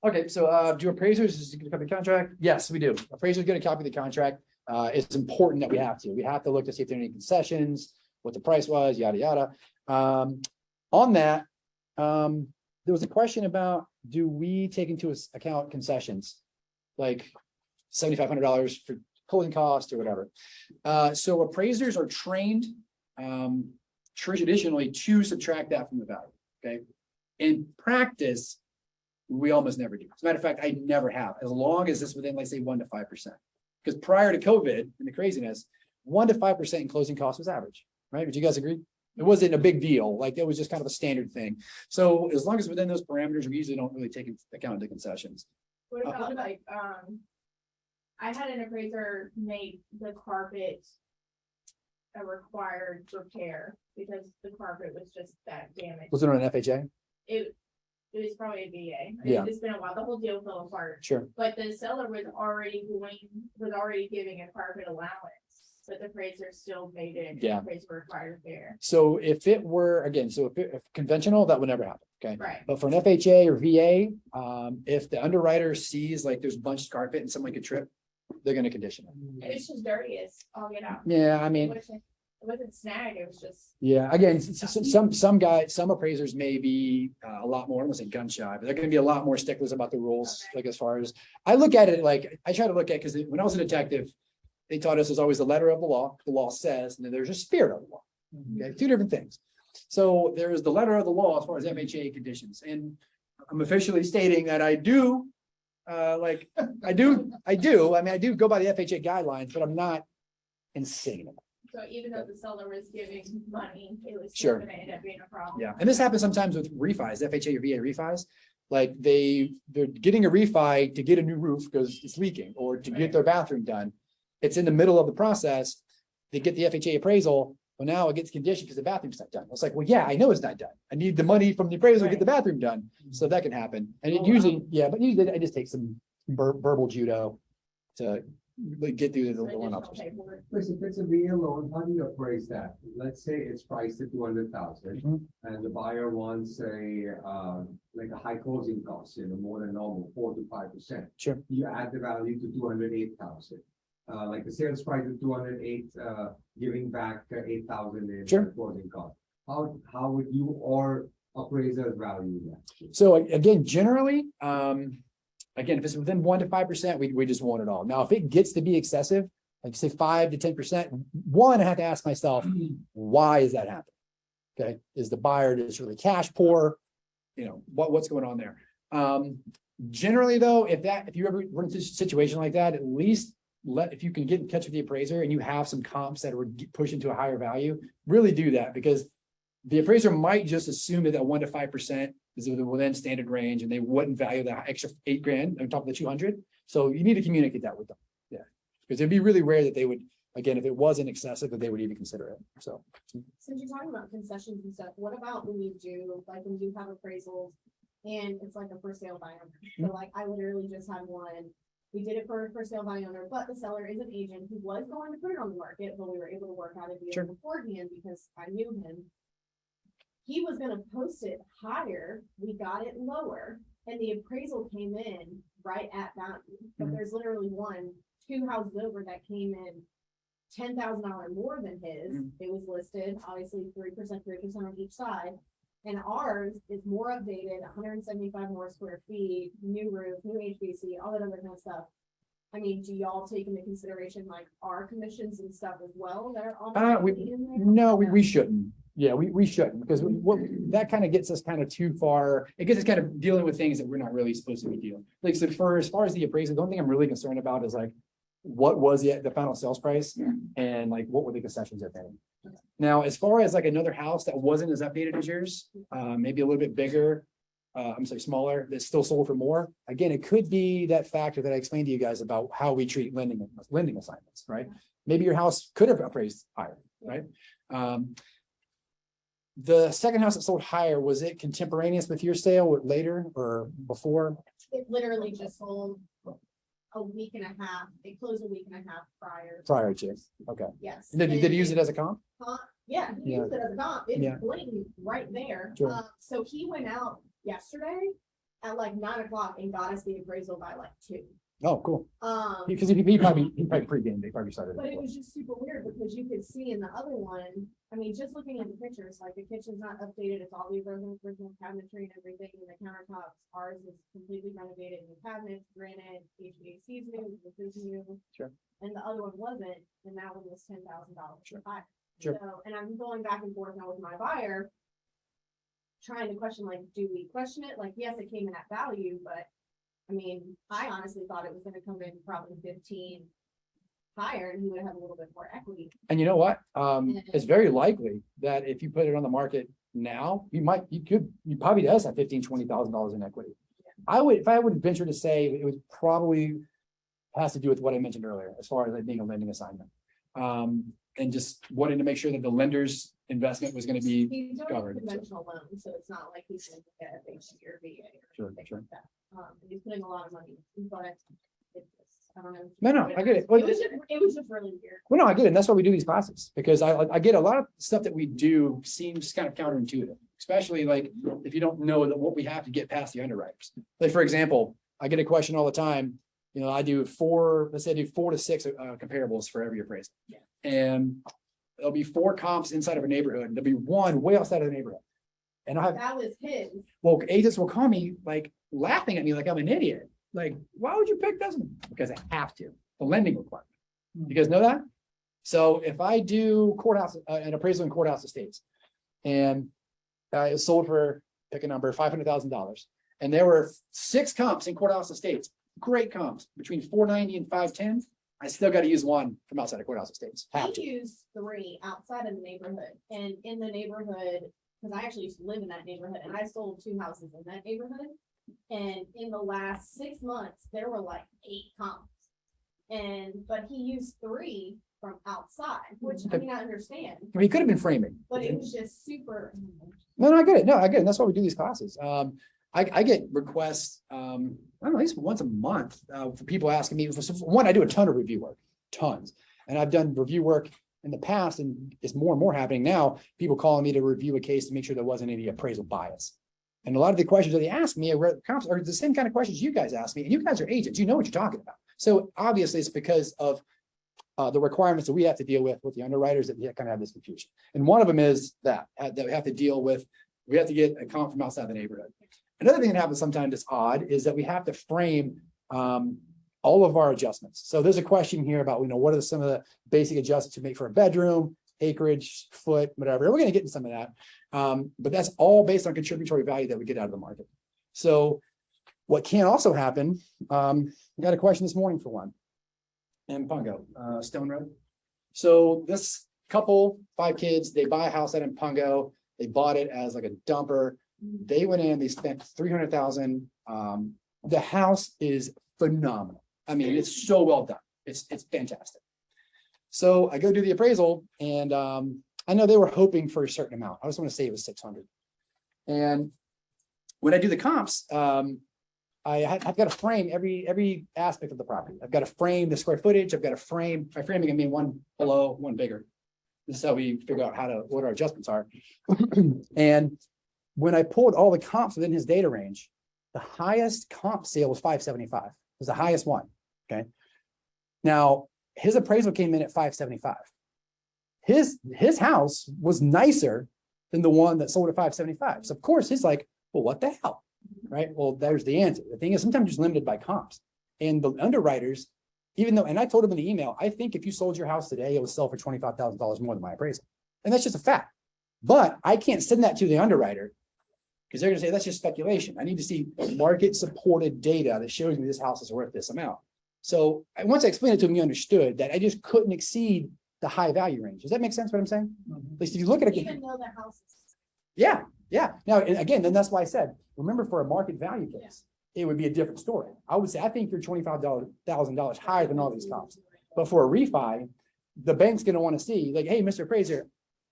Okay, so do appraisers is gonna copy the contract? Yes, we do. Appraisers gonna copy the contract. It's important that we have to. We have to look to see if there are any concessions, what the price was, yada, yada. On that, there was a question about do we take into account concessions? Like $7,500 for pulling cost or whatever. So appraisers are trained traditionally to subtract that from the value, okay? In practice, we almost never do. As a matter of fact, I never have, as long as it's within, like, say, 1 to 5%. Because prior to COVID and the craziness, 1 to 5% in closing costs was average, right? Would you guys agree? It wasn't a big deal. Like, it was just kind of a standard thing. So as long as within those parameters, we usually don't really take into account the concessions. What about like, I had an appraiser make the carpet a required repair because the carpet was just that damaged. Was it on an FHA? It was probably a VA. Yeah. It's been a while. The whole deal fell apart. Sure. But the seller was already giving a carpet allowance, but the appraiser still made it. Yeah. Appraiser required repair. So if it were, again, so if conventional, that would never happen, okay? Right. But for an FHA or VA, if the underwriter sees like there's bunched carpet and someone could trip, they're gonna condition it. It's just dirty. It's all get out. Yeah, I It mean, wasn't snag. It was just. yeah, again, some appraisers may be a lot more, I won't say gun shy, but they're gonna be a lot more sticklers about the rules. Okay. Like, as far as, I look at it, like, I try to look at, because when I was a detective, they taught us there's always the letter of the law says, and then there's a spirit of the law. Okay, two different things. So there is the letter of the law as far as FHA conditions, and I'm officially stating that I do, I do go by the FHA guidelines, but I'm not insane. So even though the seller was giving money, it was Sure. still gonna end up being a problem. Yeah, and this happens sometimes with refis, FHA or VA refis. Like, they're getting a refi to get a new roof because it's leaking, or to get their bathroom done. It's in the middle of the process. They get the FHA appraisal. Well, now it gets conditioned because the bathroom's not done. It's like, well, yeah, I know it's not done. I need the money from the appraisal to get the bathroom done. So that can happen. And it usually, but usually I just take some verbal judo to like get through the one Additional option. paperwork. Listen, if it's a VA loan, how do you appraise that? Let's say it's priced at 200,000 Mhm. and the buyer wants like a high closing cost, more than normal, 4 to 5%. Sure. You add the value to 208,000. Like the sales price of 208, giving back 8,000 in Sure. closing cost. How would you or appraisers value that? So again, generally, again, if it's within 1 to 5%, we just want it all. Now, if it gets to be excessive, like say 5 to 10%, one, I have to ask myself, why is that happening? Okay, is the buyer just really cash poor? What's going on there? Generally though, if you ever run into a situation like that, at least if you can get in touch with the appraiser and you have some comps that are pushing to a higher value, really do that, because the appraiser might just assume that 1 to 5% is within standard range, and they wouldn't value that extra $8,000 on top of the 200. So you need to communicate that with them. Yeah, because it'd be really rare that they would, again, if it wasn't excessive, that they would even consider it. So. Since you're talking about concessions and stuff, what about when you do have appraisals and it's like a for sale by owner? So like, I literally just had one. We did it for a for sale by owner, but the seller is an agent who was going to put it on the market, but we were able to work out a deal Sure. beforehand because I knew him. He was gonna post it higher, we got it lower, and the appraisal came in right at value. But Mhm. there's literally two houses over that came in $10,000 more than his. Mhm. It was listed, obviously 3% on each side. And ours is more updated, 175 more square feet, new roof, new HVAC, all that other kind of stuff. I mean, do y'all take into consideration like our commissions and stuff as well that are automatically in there? No, we shouldn't. Yeah, we shouldn't, because that kind of gets us kind of too far. It gets us kind of dealing with things that we're not really supposed to be dealing. Like, so as far as the appraisal, the only thing I'm really concerned about is like, what was the final sales price, and like, what were the concessions at that? Now, as far as like another house that wasn't as updated as yours, maybe a little bit bigger, smaller, that's still sold for more. Again, it could be that factor that I explained to you guys about how we treat lending assignments, right? Maybe your house could have appraised higher, right? The second house that sold higher, was it contemporaneous with your sale or later or before? It literally just sold a week and a half. It closed a week and a half prior. Prior to, okay. Yes. Did you use it as a comp? Yeah, he Yeah. used it as a comp. It's Yeah. blatant right there. Sure. So he went out yesterday at like 9 o'clock and got us the appraisal by like 2. Oh, cool. Um, Because he probably pregame, they probably started. but it before. was just super weird because you could see in the other one, I mean, just looking at the pictures, like the kitchen's not updated, it's all the original cabinetry and everything, and the countertops, ours is completely renovated, new cabinets, granite, HVAC's new, this is new. Sure. And the other one wasn't, and that one was $10,000 higher. Sure. So, and I'm going back and forth now with my buyer, trying to question, like, do we question it? Like, yes, it came in at value, but I mean, I honestly thought it was gonna come in probably 15 higher and he would have a little bit more equity. And you know what? It's very likely that if you put it on the market now, you probably does have $15,000-$20,000 in equity. If I would venture to say it was probably has to do with what I mentioned earlier, as far as it being a lending assignment. And just wanting to make sure that the lender's investment was gonna be He's doing a covered. So, conventional loan, so it's not like he's gonna get a HG or VA or Sure, anything sure. like that. And he's putting a lot of money, but it's just, I don't know. No, I get it. It was just really weird. Well, no, I get it. And that's why we do these classes, because I get a lot of stuff that we do seems kind of counterintuitive, especially like if you don't know that what we have to get past the underwriters. Like, for example, I get a question all the time. You know, let's say I do 4 to 6 comparables for every appraisal. Yeah. And there'll be 4 comps inside of a neighborhood. And there'll be 1 way outside of the neighborhood. And I have, That was his. well, agents will call me like laughing at me like I'm an idiot. Like, why would you pick this one? Because I have to, the lending requirement. You guys know that? So if I do courthouse, an appraisal in courthouse estates, and it was sold for, pick a number, $500,000. And there were 6 comps in courthouse estates, great comps, between 490 and 510. I still got to use 1 from outside of courthouse estates. Have He to. used 3 outside of the neighborhood and in the neighborhood, because I actually used to live in that neighborhood and I sold 2 houses in that neighborhood. And in the last 6 months, there were like 8 comps. But he used 3 from outside, which I mean, I understand, I mean, he could have been framing. but it was just super. No, I get it. No, I get it. That's why we do these classes. I get requests, I don't know, at least once a month, for people asking me, one, I do a ton of review work, tons. And I've done review work in the past, and it's more and more happening now. People calling me to review a case to make sure there wasn't any appraisal bias. And a lot of the questions that they ask me are the same kind of questions you guys ask me, and you guys are agents, you know what you're talking about. So obviously it's because of the requirements that we have to deal with the underwriters that we kind of have this confusion. And one of them is that we have to deal with, we have to get a comp from outside the neighborhood. Another thing that happens sometimes that's odd is that we have to frame all of our adjustments. So there's a question here about, what are some of the basic adjustments you make for a bedroom, acreage, foot, whatever. We're going to get into some of that. But that's all based on contributory value that we get out of the market. So what can also happen, we got a question this morning for one. In Pungo, Stone Road. So this couple, 5 kids, they buy a house out in Pungo. They bought it as like a dumper. They went in, they spent $300,000. The house is phenomenal. I mean, it's so well done. It's fantastic. So I go do the appraisal, and I know they were hoping for a certain amount. I just want to say it was 600. And when I do the comps, I've got to frame every aspect of the property. I've got to frame the square footage. I've got to frame, by framing, I mean 1 below, 1 bigger. This is how we figure out what our adjustments are. And when I pulled all the comps within his data range, the highest comp sale was 575. It was the highest one. Okay. Now his appraisal came in at 575. His house was nicer than the one that sold at 575. So of course he's like, well, what the hell? Right. Well, there's the answer. The thing is, sometimes you're limited by comps, and the underwriters, even though, and I told him in the email, I think if you sold your house today, it would sell for $25,000 more than my appraisal. And that's just a fact. But I can't send that to the underwriter because they're going to say that's just speculation. I need to see market supported data that shows me this house is worth this amount. So once I explained it to him, he understood that I just couldn't exceed the high value range. Does that make sense what I'm saying? At least if you look at it. Even though the house is. Yeah. Now, and again, then that's why I said, remember, for a market value case, it would be a different story. I would say, I think you're $25,000 higher than all these comps. But for a refi, the bank's going to want to see, like, hey, Mr. Appraiser,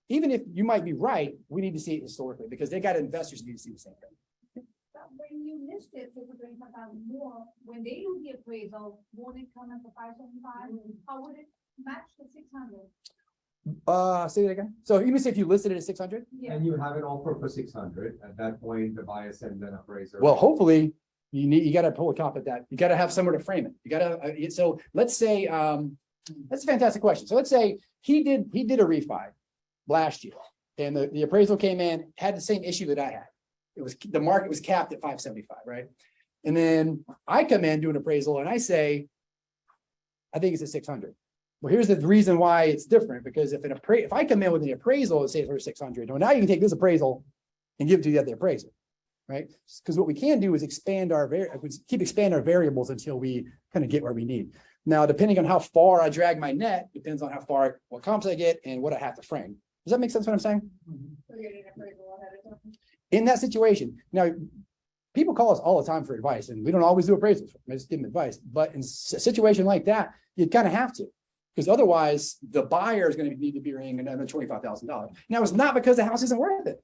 even if you might be right, we need to see it historically because they got investors who need to see the same thing. But when you list it for $25,000 more, when they do the appraisal, won't it come in for 575? How would it match the 600? Say that again. So you mean say if you listed it at 600? Yeah. And you have it offered for 600, at that point, the buyer sends an appraiser. Well, hopefully you gotta pull a cop at that. You gotta have somewhere to frame it. You gotta, so let's say, that's a fantastic question. So let's say he did a refi last year and the appraisal came in, had the same issue that I had. It was, the market was capped at 575, right? And then I come in, do an appraisal and I say, I think it's at 600. Well, here's the reason why it's different, because if I come in with an appraisal and say it's for 600, well, now you can take this appraisal and give it to the other appraiser, right? Because what we can do is keep expanding our variables until we kind of get where we need. Now, depending on how far I drag my net, depends on what comps I get and what I have to frame. Does that make sense what I'm saying? We're getting an appraisal ahead of time. In that situation, now, people call us all the time for advice and we don't always do appraisals. I just give them advice, but in a situation like that, you kind of have to. Because otherwise, the buyer is going to need to be bringing another $25,000. Now, it's not because the house isn't worth it.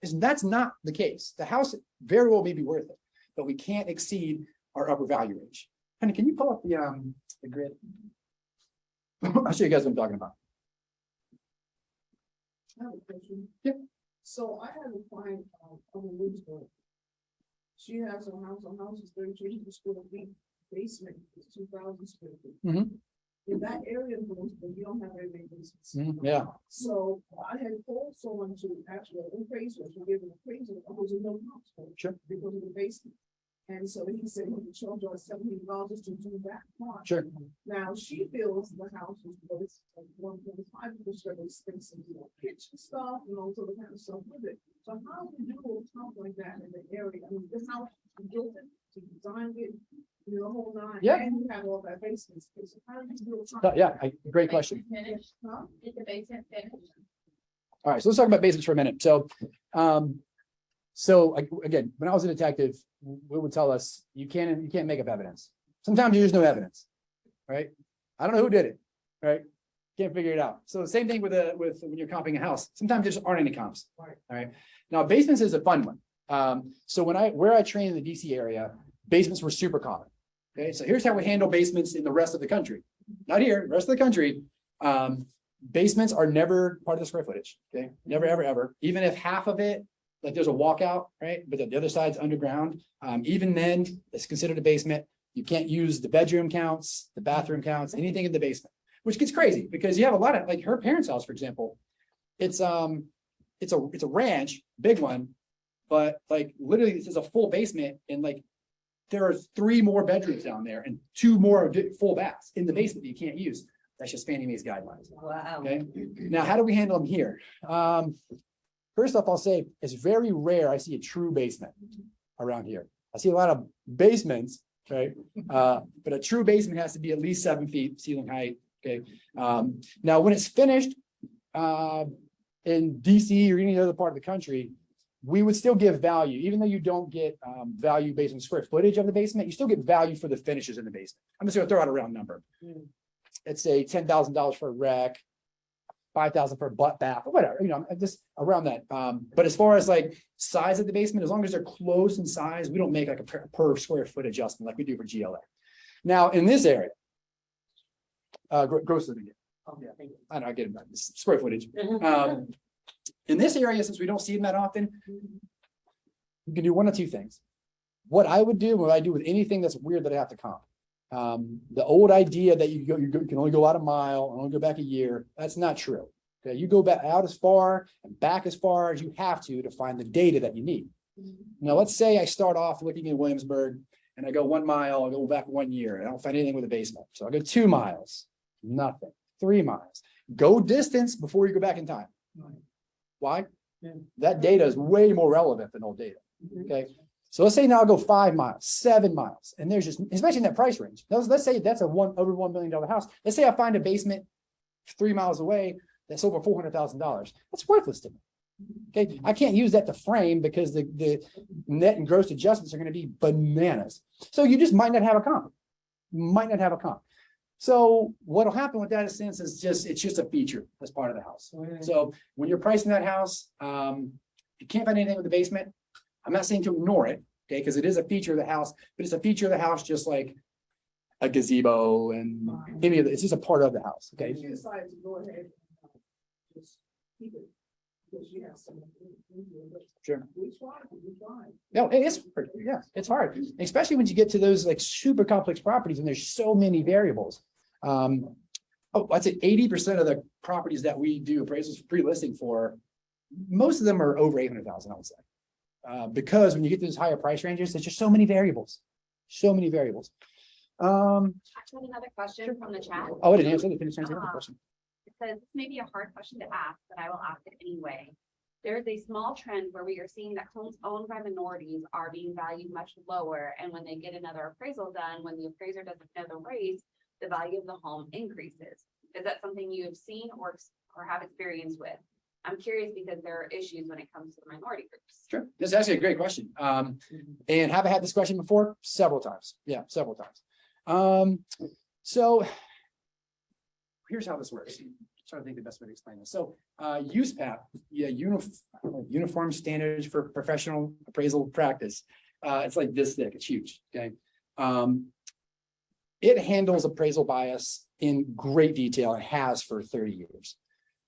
That's not the case. The house very well may be worth it, but we can't exceed our upper value range. Honey, can you pull up the grid? I'll show you guys what I'm talking about. I have a question. Yeah. So I had a client on the Woodsboro. She has her house is 3,300 square feet, basement is 2,000 square feet. Mhm. In that area, in Woodsboro, you don't have very many basements. Yeah. So I had told someone to actually appraisal, to give an appraisal, I was in no house. for it Sure. Because of the basement. And so he said he would charge us $17 to do that part. Sure. Now, she feels the house is worth like 1.5 because of space and, kitchen stuff and all sort of kind of stuff with it. So how do you do stuff like that in the area? I mean, this house is built it, to design it, the whole nine. Yeah. And you have all that basement space. So how do you do it? Yeah, great question. Finished, Huh? is the basement finished? All right, so let's talk about basements for a minute. Again, when I was a detective, we would tell us you can't make up evidence. Sometimes there's no evidence, right? I don't know who did it, right? Can't figure it out. So the same thing with when you're comping a house. Sometimes there just aren't any comps. Right. All right. Now basements is a fun one. So where I trained in the DC area, basements were super common. Okay, so here's how we handle basements in the rest of the country. Not here, rest of the country. Basements are never part of the square footage. Okay, never, ever, ever. Even if half of it, like there's a walkout, right? But the other side's underground. Even then, it's considered a basement. You can't use the bedroom counts, the bathroom counts, anything in the basement, which gets crazy because you have a lot of, like her parents' house, for example. It's a ranch, big one, but like literally this is a full basement and like there are 3 more bedrooms down there and 2 more full baths in the basement that you can't use. That's just Fannie Mae's guidelines. Wow. Okay. Now, how do we handle them here? First off, I'll say it's very rare I see a true basement around here. I see a lot of basements, right? But a true basement has to be at least 7 feet ceiling height. Okay. Now, when it's finished in DC or any other part of the country, we would still give value, even though you don't get value based on square footage of the basement, you still get value for the finishes in the basement. I'm just gonna throw out a round number. Let's say $10,000 for a rec, $5,000 for a butt bath, or whatever, just around that. But as far as like size of the basement, as long as they're close in size, we don't make like a per square foot adjustment like we do for GLA. Now, in this area, gross living. Oh, yeah, thank you. I know, I get it, it's square footage. In this area, since we don't see them that often, you can do one of 2 things. What I would do, what I do with anything that's weird that I have to comp. The old idea that you can only go out a mile and only go back a year, that's not true. Okay, you go back out as far and back as far as you have to find the data that you need. Now, let's say I start off looking in Williamsburg and I go 1 mile, I go back 1 year, and I don't find anything with a basement. So I go 2 miles, nothing, 3 miles. Go distance before you go back in time. Why? That data is way more relevant than old data. Okay. So let's say now I'll go 5 miles, 7 miles, and there's just, especially in that price range. Let's say that's over $1 million house. Let's say I find a basement 3 miles away that's over $400,000. That's worthless to me. Okay, I can't use that to frame because the net and gross adjustments are going to be bananas. So you just might not have a comp. So what'll happen with that sense is it's just a feature as part of the house. So when you're pricing that house, you can't find anything with the basement. I'm not saying to ignore it, okay, because it is a feature of the house, but it's a feature of the house just like a gazebo and any of it. It's just a part of the house. Okay. She decided to go ahead and just keep it. Because she has some. Sure. We tried. No, it's hard, especially when you get to those like super complex properties and there's so many variables. I'd say 80% of the properties that we do appraisals pre-listing for, most of them are over 800,000, I would say. Because when you get to those higher price ranges, there's just so many variables, so many variables. Actually, another question from the chat. Oh, I didn't answer the question. It says this may be a hard question to ask, but I will ask it anyway. There is a small trend where we are seeing that homes owned by minorities are being valued much lower. And when they get another appraisal done, when the appraiser doesn't know the raise, the value of the home increases. Is that something you have seen or have experience with? I'm curious because there are issues when it comes to the minority groups. Sure. This is actually a great question. And have I had this question before? Several times. Yeah, several times. So here's how this works. I'm trying to think the best way to explain this. So USPAP, yeah, Uniform Standards for Professional Appraisal Practice. It's like this thick, it's huge. Okay. It handles appraisal bias in great detail and has for 30 years.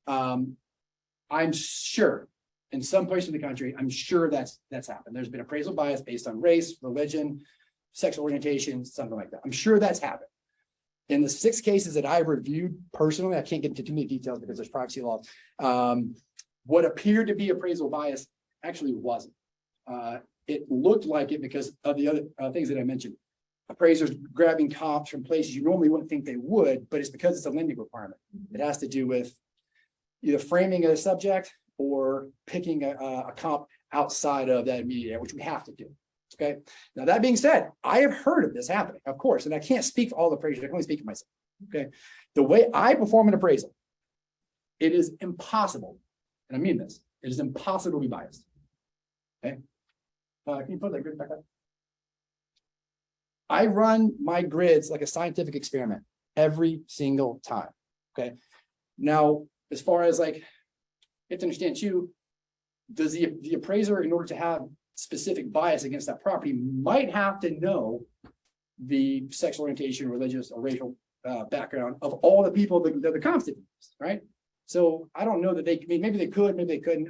I'm sure in some places in the country, I'm sure that's happened. There's been appraisal bias based on race, religion, sexual orientation, something like that. I'm sure that's happened. In the 6 cases that I've reviewed personally, I can't get into too many details because there's privacy laws. What appeared to be appraisal bias actually wasn't. It looked like it because of the other things that I mentioned. Appraisers grabbing comps from places you normally wouldn't think they would, but it's because it's a lending requirement. It has to do with either framing a subject or picking a comp outside of that immediate area, which we have to do. Okay. Now, that being said, I have heard of this happening, of course, and I can't speak for all the appraisers. I can only speak for myself. Okay. The way I perform an appraisal, it is impossible, and I mean this, it is impossible to be biased. Okay. Can you put that grid back up? I run my grids like a scientific experiment every single time. Okay. Now, as far as like, you have to understand too, does the appraiser, in order to have specific bias against that property, might have to know the sexual orientation, religious or racial background of all the people that the comps did, right? So I don't know that maybe they could, maybe they couldn't,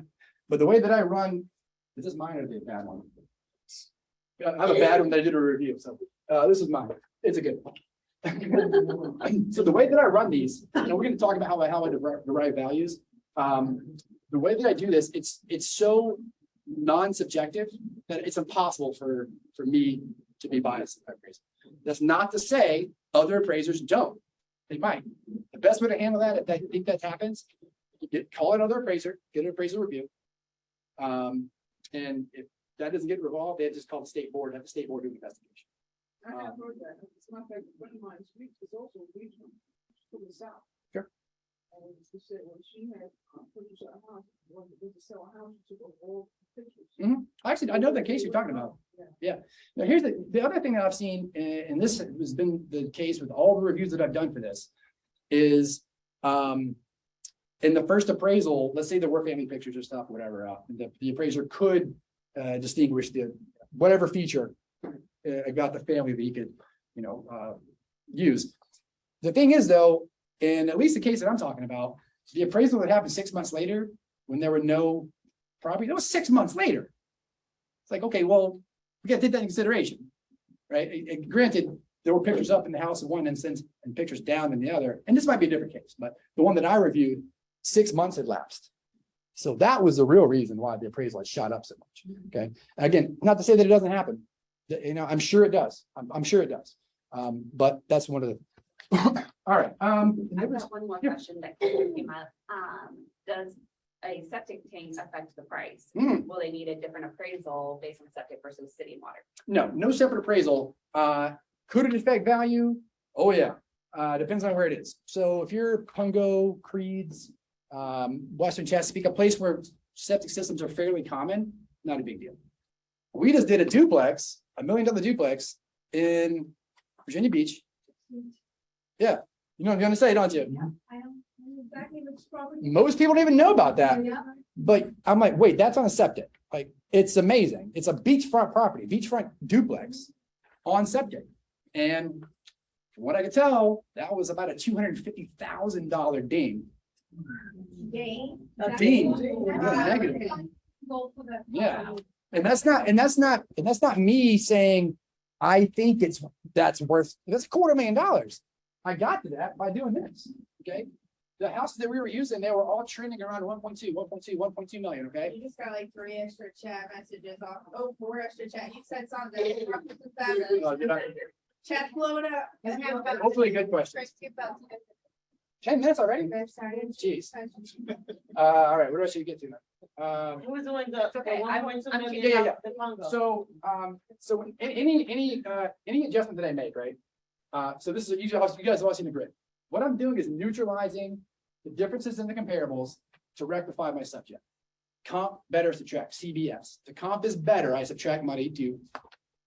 but the way that I run, is this mine or the bad one? I have a bad one that I did a review, so this is mine. It's a good one. So the way that I run these, and we're going to talk about how I derive values. The way that I do this, it's so non-subjective that it's impossible for me to be biased. That's not to say other appraisers don't. They might. The best way to handle that, if I think that happens, call another appraiser, get an appraisal review. And if that doesn't get resolved, they just call the state board, have the state board do the investigation. I have heard that. It's my favorite friend of mine, is also regional to the south. Sure. And she said when she had purchased a house, wanted to sell a house, she took all pictures. Actually, I know the case you're talking about. Yeah. Now, here's the other thing that I've seen, and this has been the case with all the reviews that I've done for this, is in the first appraisal, let's say there were family pictures or stuff, whatever, the appraiser could distinguish the whatever feature about the family that he could, use. The thing is, though, in at least the case that I'm talking about, the appraisal that happened 6 months later, when there were no property, that was 6 months later. It's like, okay, well, we got to take that into consideration, right? And granted, there were pictures up in the house in one instance and pictures down in the other, and this might be a different case, but the one that I reviewed, 6 months had lapsed. So that was the real reason why the appraisal had shot up so much. Okay, again, not to say that it doesn't happen. I'm sure it does. I'm sure it does. But that's one of the. All right. I've got one more question that came up. Does a septic tank affect the price? Will they need a different appraisal based on septic versus city water? No separate appraisal. Could it affect value? Oh yeah. Depends on where it is. So if you're Pungo, Creeds, Western Chesapeake, a place where septic systems are fairly common, not a big deal. We just did a duplex, $1 million duplex in Virginia Beach. Yeah, you know what I'm gonna say, don't you? I don't know exactly which property. Most people don't even know about that. Yeah. But I'm like, wait, that's on a septic. Like, it's amazing. It's a beachfront property, beachfront duplex on septic. And from what I could tell, that was about a $250,000 ding Gain. Gain. Yeah, negative. Yeah. And that's not me saying, I think that's worth, that's $250,000. I got to that by doing this, okay? The houses that we were using, they were all trending around 1.2 million, okay? You just got like 3 extra chat messages off. Oh, 4 extra chat. You said something. Chat's blowing up. Hopefully good questions. 10 minutes already? Jeez. All right, what else should we get to now? Who was doing the? Okay, I'm Yeah. The Congo. So, any adjustment that I make, right? So this is usually, you guys have all seen the grid. What I'm doing is neutralizing the differences in the comparables to rectify my subject. Comp better subtract, CBS. The comp is better, I subtract money to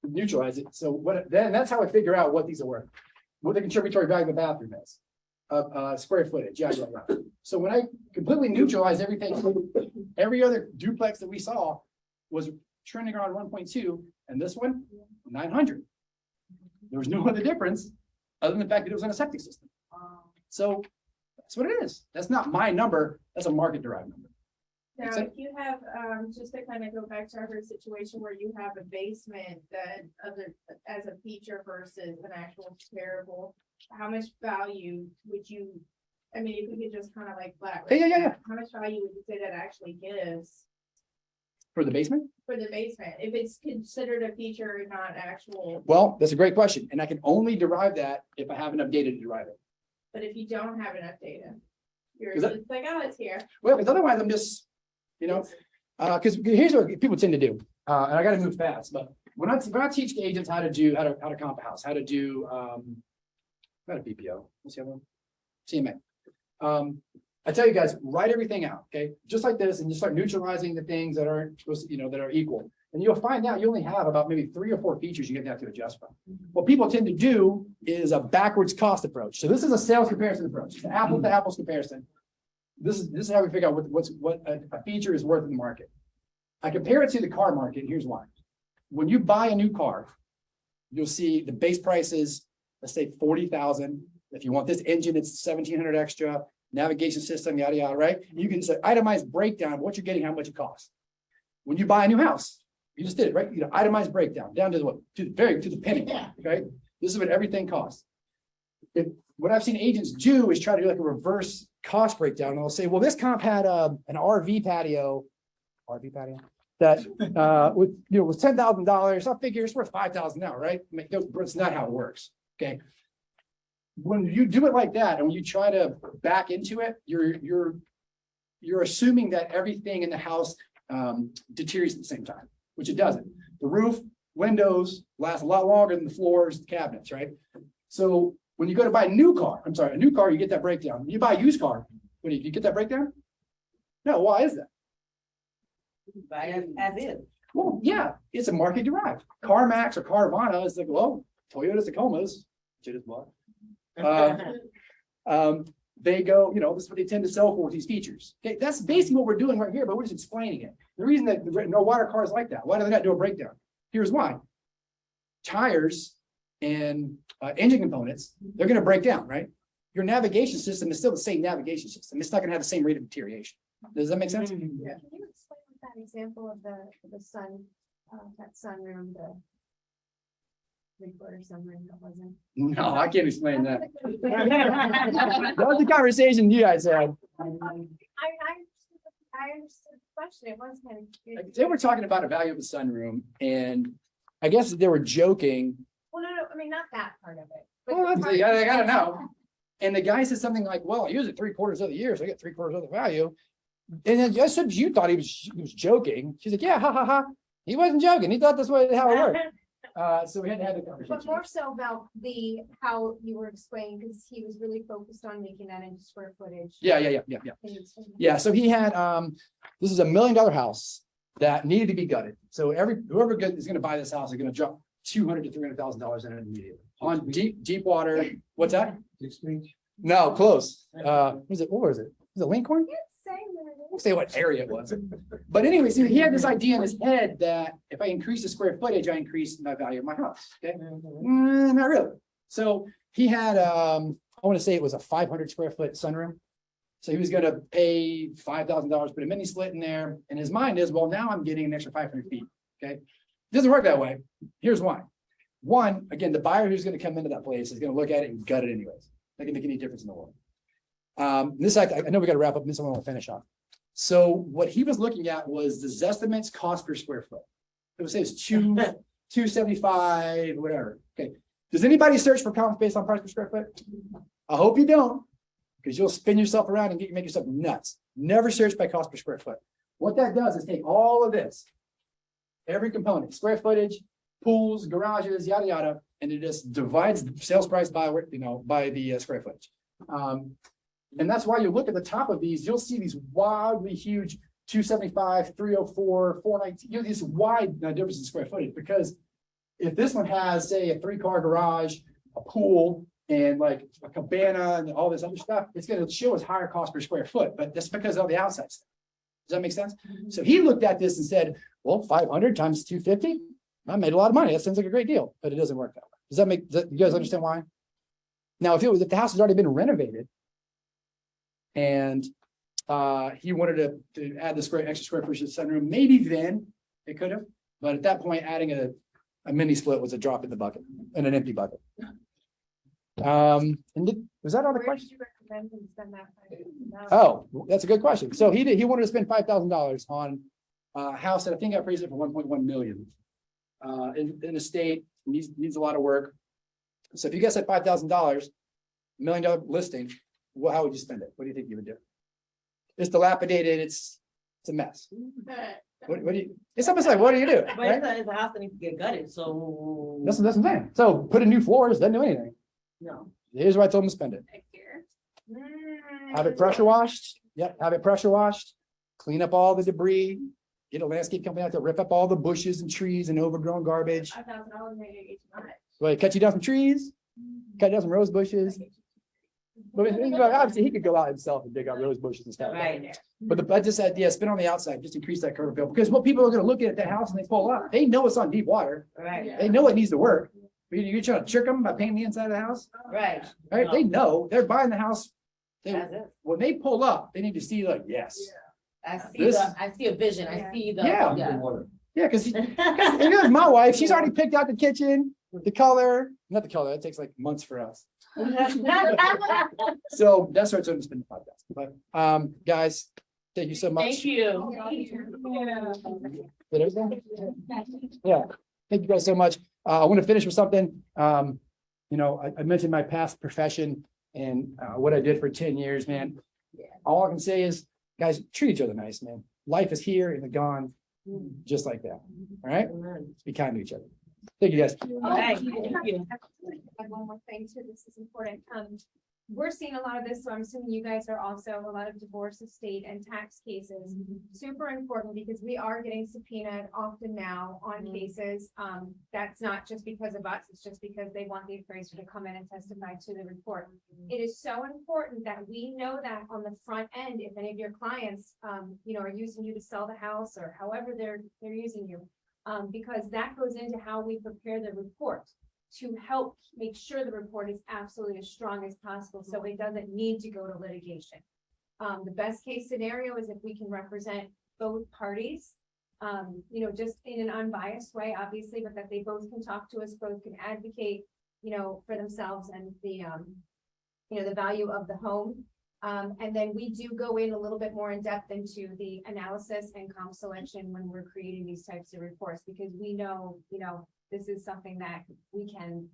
neutralize it. So then that's how I figure out what these are worth. What the contributory value of the bathroom is. Square footage, yeah. So when I completely neutralize everything, every other duplex that we saw was trending around 1.2, and this one, 900. There was no other difference other than the fact that it was in a septic system. So that's what it is. That's not my number. That's a market derived number. Now, if you have, just to kind of go back to our situation where you have a basement that as a feature versus an actual comparable, how much value would you, I mean, if we could just kind of like flat. Yeah. How much value would you say that actually gives For the basement? for the basement? If it's considered a feature, not actual, Well, that's a great question. And I can only derive that if I have enough data to derive it. but if you don't have enough data, you're Is that- just like, oh, it's here. Well, because otherwise I'm just, because here's what people tend to do. And I got to move fast, but when I teach the agents how to comp a house, how to do, not a BPO, what's the other one? CMA. I tell you guys, write everything out, okay? Just like this, and you start neutralizing the things that aren't supposed to, that are equal. And you'll find out you only have about maybe 3 or 4 features you have to adjust from. What people tend to do is a backwards cost approach. So this is a sales comparison approach. It's an apples to apples comparison. This is how we figure out what a feature is worth in the market. I compare it to the car market. Here's why. When you buy a new car, you'll see the base price is, let's say 40,000. If you want this engine, it's 1,700 extra. Navigation system, yada, yada, right? You can say itemized breakdown of what you're getting, how much it costs. When you buy a new house, you just did it, right? Itemized breakdown down to what? To the penny, okay? This is what everything costs. What I've seen agents do is try to do like a reverse cost breakdown. And they'll say, well, this comp had an RV patio that was $10,000. I figure it's worth $5,000 now, right? I mean, that's not how it works. Okay. When you do it like that, and when you try to back into it, you're assuming that everything in the house deteriorates at the same time, which it doesn't. The roof, windows last a lot longer than the floors, the cabinets, right? So when you go to buy a new car, you get that breakdown. When you buy a used car, what do you get that breakdown? No, why is that? Buy as is. Well, yeah, it's a market derived. CarMax or Carvana is like, well, Toyota's Tacomas, which it is what. They go, this is what they tend to sell for with these features. Okay, that's basically what we're doing right here, but we're just explaining it. The reason that no water cars like that, why do they not do a breakdown? Here's why. Tires and engine components, they're going to break down, right? Your navigation system is still the same navigation system. It's not going to have the same rate of deterioration. Does that make sense? Can you explain that example of the sun, that sunroom, the 3/4 sunroom that wasn't? No, I can't explain that. That was the conversation you guys had. I understood the question. It was kind of. They were talking about a value of a sunroom, and I guess they were joking. Well, no, I mean, not that part of it. Well, I gotta know. And the guy said something like, well, I use it 3/4 of the year, so I get 3/4 of the value. And then I said, you thought he was joking. She's like, yeah, ha, ha, ha. He wasn't joking. He thought that's how it worked. So we had to have the conversation. But more so about how you were explaining, because he was really focused on making that into square footage. Yeah. Can you explain that? Yeah, so he had, this is $1 million house that needed to be gutted. So whoever is gonna buy this house is gonna drop $200,000 to $300,000 in it immediately. On deep water, what's that? No, close. What was it? Was it Lincoln? I won't say what area it was. But anyway, so he had this idea in his head that if I increase the square footage, I increase the value of my house. Okay. Not really. So he had, I want to say it was a 500 square foot sunroom. So he was gonna pay $5,000, put a mini split in there, and his mind is, well, now I'm getting an extra 500 feet, okay? Doesn't work that way. Here's why. One, again, the buyer who's gonna come into that place is gonna look at it and gut it anyways. Not gonna make any difference in the world. This, I know we gotta wrap up, this one I'll finish on. So what he was looking at was the Zestimate's cost per square foot. It would say it's 275, whatever, okay? Does anybody search for comps based on price per square foot? I hope you don't, because you'll spin yourself around and make yourself nuts. Never search by cost per square foot. What that does is take all of this, every component, square footage, pools, garages, yada, yada, and it just divides the sales price by, by the square footage. And that's why you look at the top of these, you'll see these wildly huge 275, 304, 419, you know, these wide differences in square footage, because if this one has, say, a 3-car garage, a pool, and like a cabana and all this other stuff, it's going to show us higher cost per square foot, but that's because of the outside stuff. Does that make sense? So he looked at this and said, well, 500 times 250, I made a lot of money. That sounds like a great deal, but it doesn't work that way. Does that make, you guys understand why? Now, if the house has already been renovated and he wanted to add the extra square footage to the sunroom, maybe then it could have, but at that point, adding a mini split was a drop in the bucket, in an empty bucket. And was that all the questions? Oh, that's a good question. So he wanted to spend $5,000 on a house that I think I appraised it for 1.1 million. In a state, needs a lot of work. So if you guys had $5,000, $1 million listing, well, how would you spend it? What do you think you would do? It's dilapidated. It's a mess. What do you? It's almost like, what do you do? But Right? it's a house that needs to get gutted, so. That's what I'm saying. So put in new floors, doesn't do anything. No. Here's where I told him to spend it. Have it pressure washed. Yep, have it pressure washed. Clean up all the debris. Get a landscape company out to rip up all the bushes and trees and overgrown garbage. $5,000 maybe each month. Well, cut you down some trees, cut down some rose bushes. But obviously he could go out himself and dig out rose bushes and stuff. Right. But I just said, yeah, spin on the outside, just increase that curb appeal, because what people are gonna look at that house and they pull up, they know it's on deep water. Right, They know it needs to work. But you're trying to trick them by painting the inside of the house, right. right? They know, they're buying the house. That's it. When they pull up, they need to see like, yes. I see This- I see a vision, I see the. Yeah. Yeah, because Water. here's my wife, she's already picked out the kitchen, the color, not the color, that takes like months for us. So that's why it's going to spend $5,000. But guys, thank you so much. Thank you. Did everything? Yeah, thank you guys so much. I want to finish with something. I mentioned my past profession and what I did for 10 years, man. All I can say is, guys, treat each other nice, man. Life is here and gone, just like that. All right? Let's be kind to each other. Thank you, guys. Thank you. Add one more thing too, this is important. We're seeing a lot of this, so I'm assuming you guys are also a lot of divorce, estate and tax cases. Super important because we are getting subpoenaed often now on cases. That's not just because of us, it's just because they want the appraiser to come in and testify to the report. It is so important that we know that on the front end, if any of your clients, are using you to sell the house or however they're using you. Because that goes into how we prepare the report to help make sure the report is absolutely as strong as possible, so it doesn't need to go to litigation. The best case scenario is if we can represent both parties, just in an unbiased way, obviously, but that they both can talk to us, both can advocate, for themselves and the value of the home. And then we do go in a little bit more in depth into the analysis and comp selection when we're creating these types of reports, because we know, this is something that we can,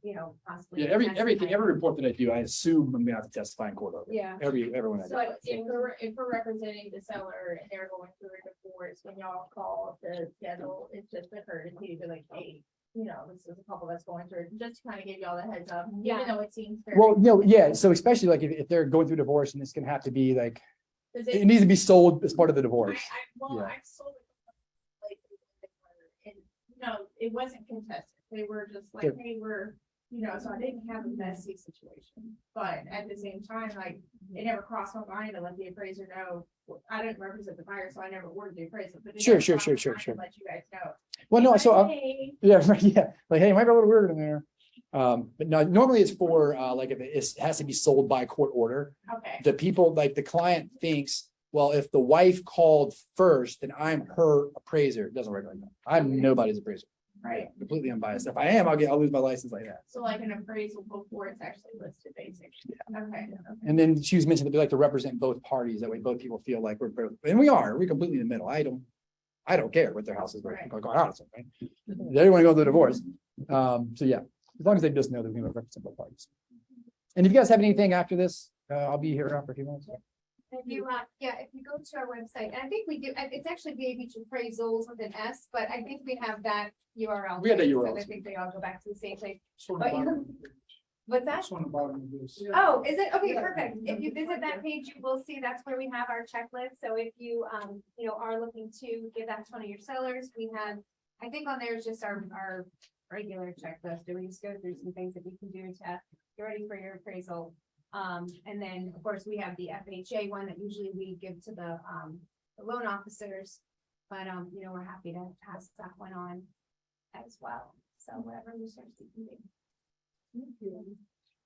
possibly. Yeah, every report that I do, I assume I'm gonna have to testify in court over. it. Yeah. Everyone I do. So if we're representing the seller and they're going through a divorce, when y'all call the schedule, it's just a courtesy to be like, hey, this is a couple that's going through, just to kind of give y'all the heads up, even though it seems. very- Well, yeah, so especially like if they're going through divorce and it's gonna have to be like, Does it needs to be sold as part of the divorce. I Yeah. sold it. And, it wasn't contested. They were just like, Sure. hey, so I didn't have a messy situation. But at the same time, like, it never crossed my mind to let the appraiser know. I didn't represent the buyer, so I never ordered the appraisal. But it Sure, never sure, crossed sure, my mind sure, to Let you guys know. Well, no, so, Hey, yeah, right, yeah, like, hey, it might be a little weird in there. But no, normally it's for, like, if it has to be sold by court order. Okay. The people, like the client thinks, well, if the wife called first, then I'm her appraiser. It doesn't work like that. I'm nobody's appraiser. Right. Completely unbiased. If I am, I'll lose my license like that. So like an appraisal before it's actually listed, basically. Okay. And then she was mentioned that we like to represent both parties. That way both people feel like we're both, and we're completely in the middle. I don't care what their house is going on. Right? They want to go through the divorce. So yeah, as long as they just know that we can represent both parties. And if you guys have anything after this, I'll be here around for a few minutes. If you, if you go to our website, and I think we do, it's actually Beach Appraisals with an S, but I think we have that URL. We have that too, URL. so I think they all go back to the same place. So But what's that? on the bottom of this. Oh, is it? Okay, perfect. If you visit that page, you will see that's where we have our checklist. So if you, are looking to give that to one of your sellers, we have, I think on there is just our regular checklist. And we just go through some things that we can do to get ready for your appraisal. And then, of course, we have the FHA one that usually we give to the loan officers. But, we're happy to pass that one on as well. So whatever research you can do.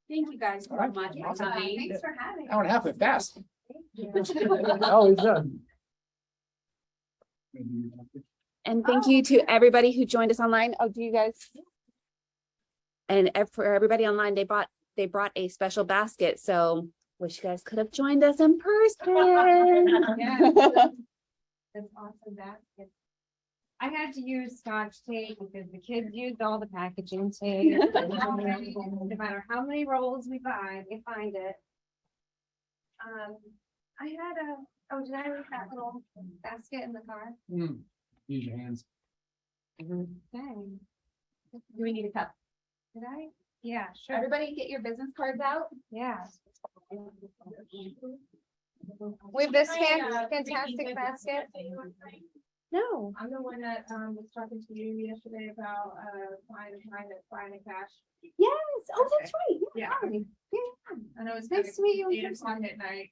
Thank you guys so All right. much for Awesome. coming. Thanks for having. Hour and a half went fast. Thank you. Always done. And thank you to everybody who joined us online. Oh, do you guys? And for everybody online, they brought a special basket. So wish you guys could have joined us in person. That's awesome. That I had to use Scotch tape because the kids used all the packaging tape. No matter how many rolls we buy, they find it. I had did I leave that little basket in the car? Use your hands. Dang. Do we need a cup? Did I? Yeah, sure. Everybody get your business cards out. Yeah. With this fantastic basket. No. I'm the one that was talking to you yesterday about buying a cash. Yes. Oh, that's right. Yeah. Yeah. I know it's Nice to meet you in 8 person. o'clock at night.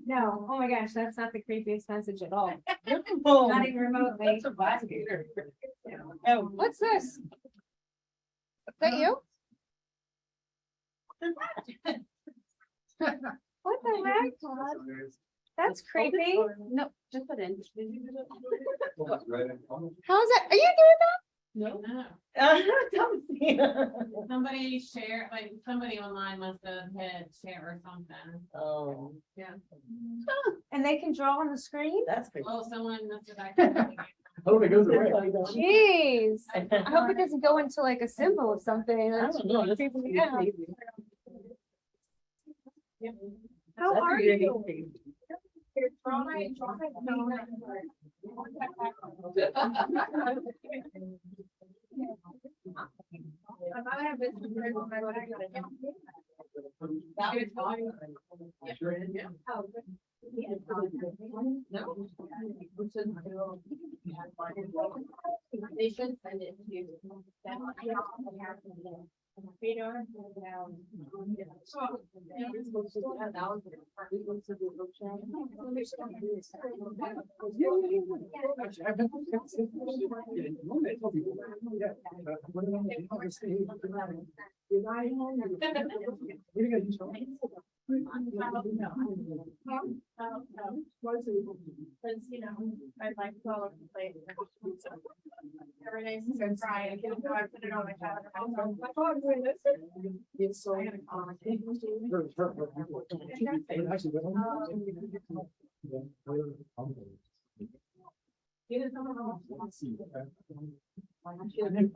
No, oh my gosh, that's not the creepiest message at all. Not even remotely. Oh, What's this? Is that you? What the heck? That's creepy. No, just put in. How's that? Are you doing that? no. Don't Somebody share, like, somebody online must have hit share or something. Oh, And they can draw on the screen? that's pretty. Oh, someone must have accidentally. Hope it goes away. Jeez. I hope it doesn't go into like a symbol of something. That's really creeping me out. How are you? They should send it to. I'd like to all over the place. Every day since I try and get it, I put it on my calendar. I'm doing this. Yes, so. I gotta call my Actually,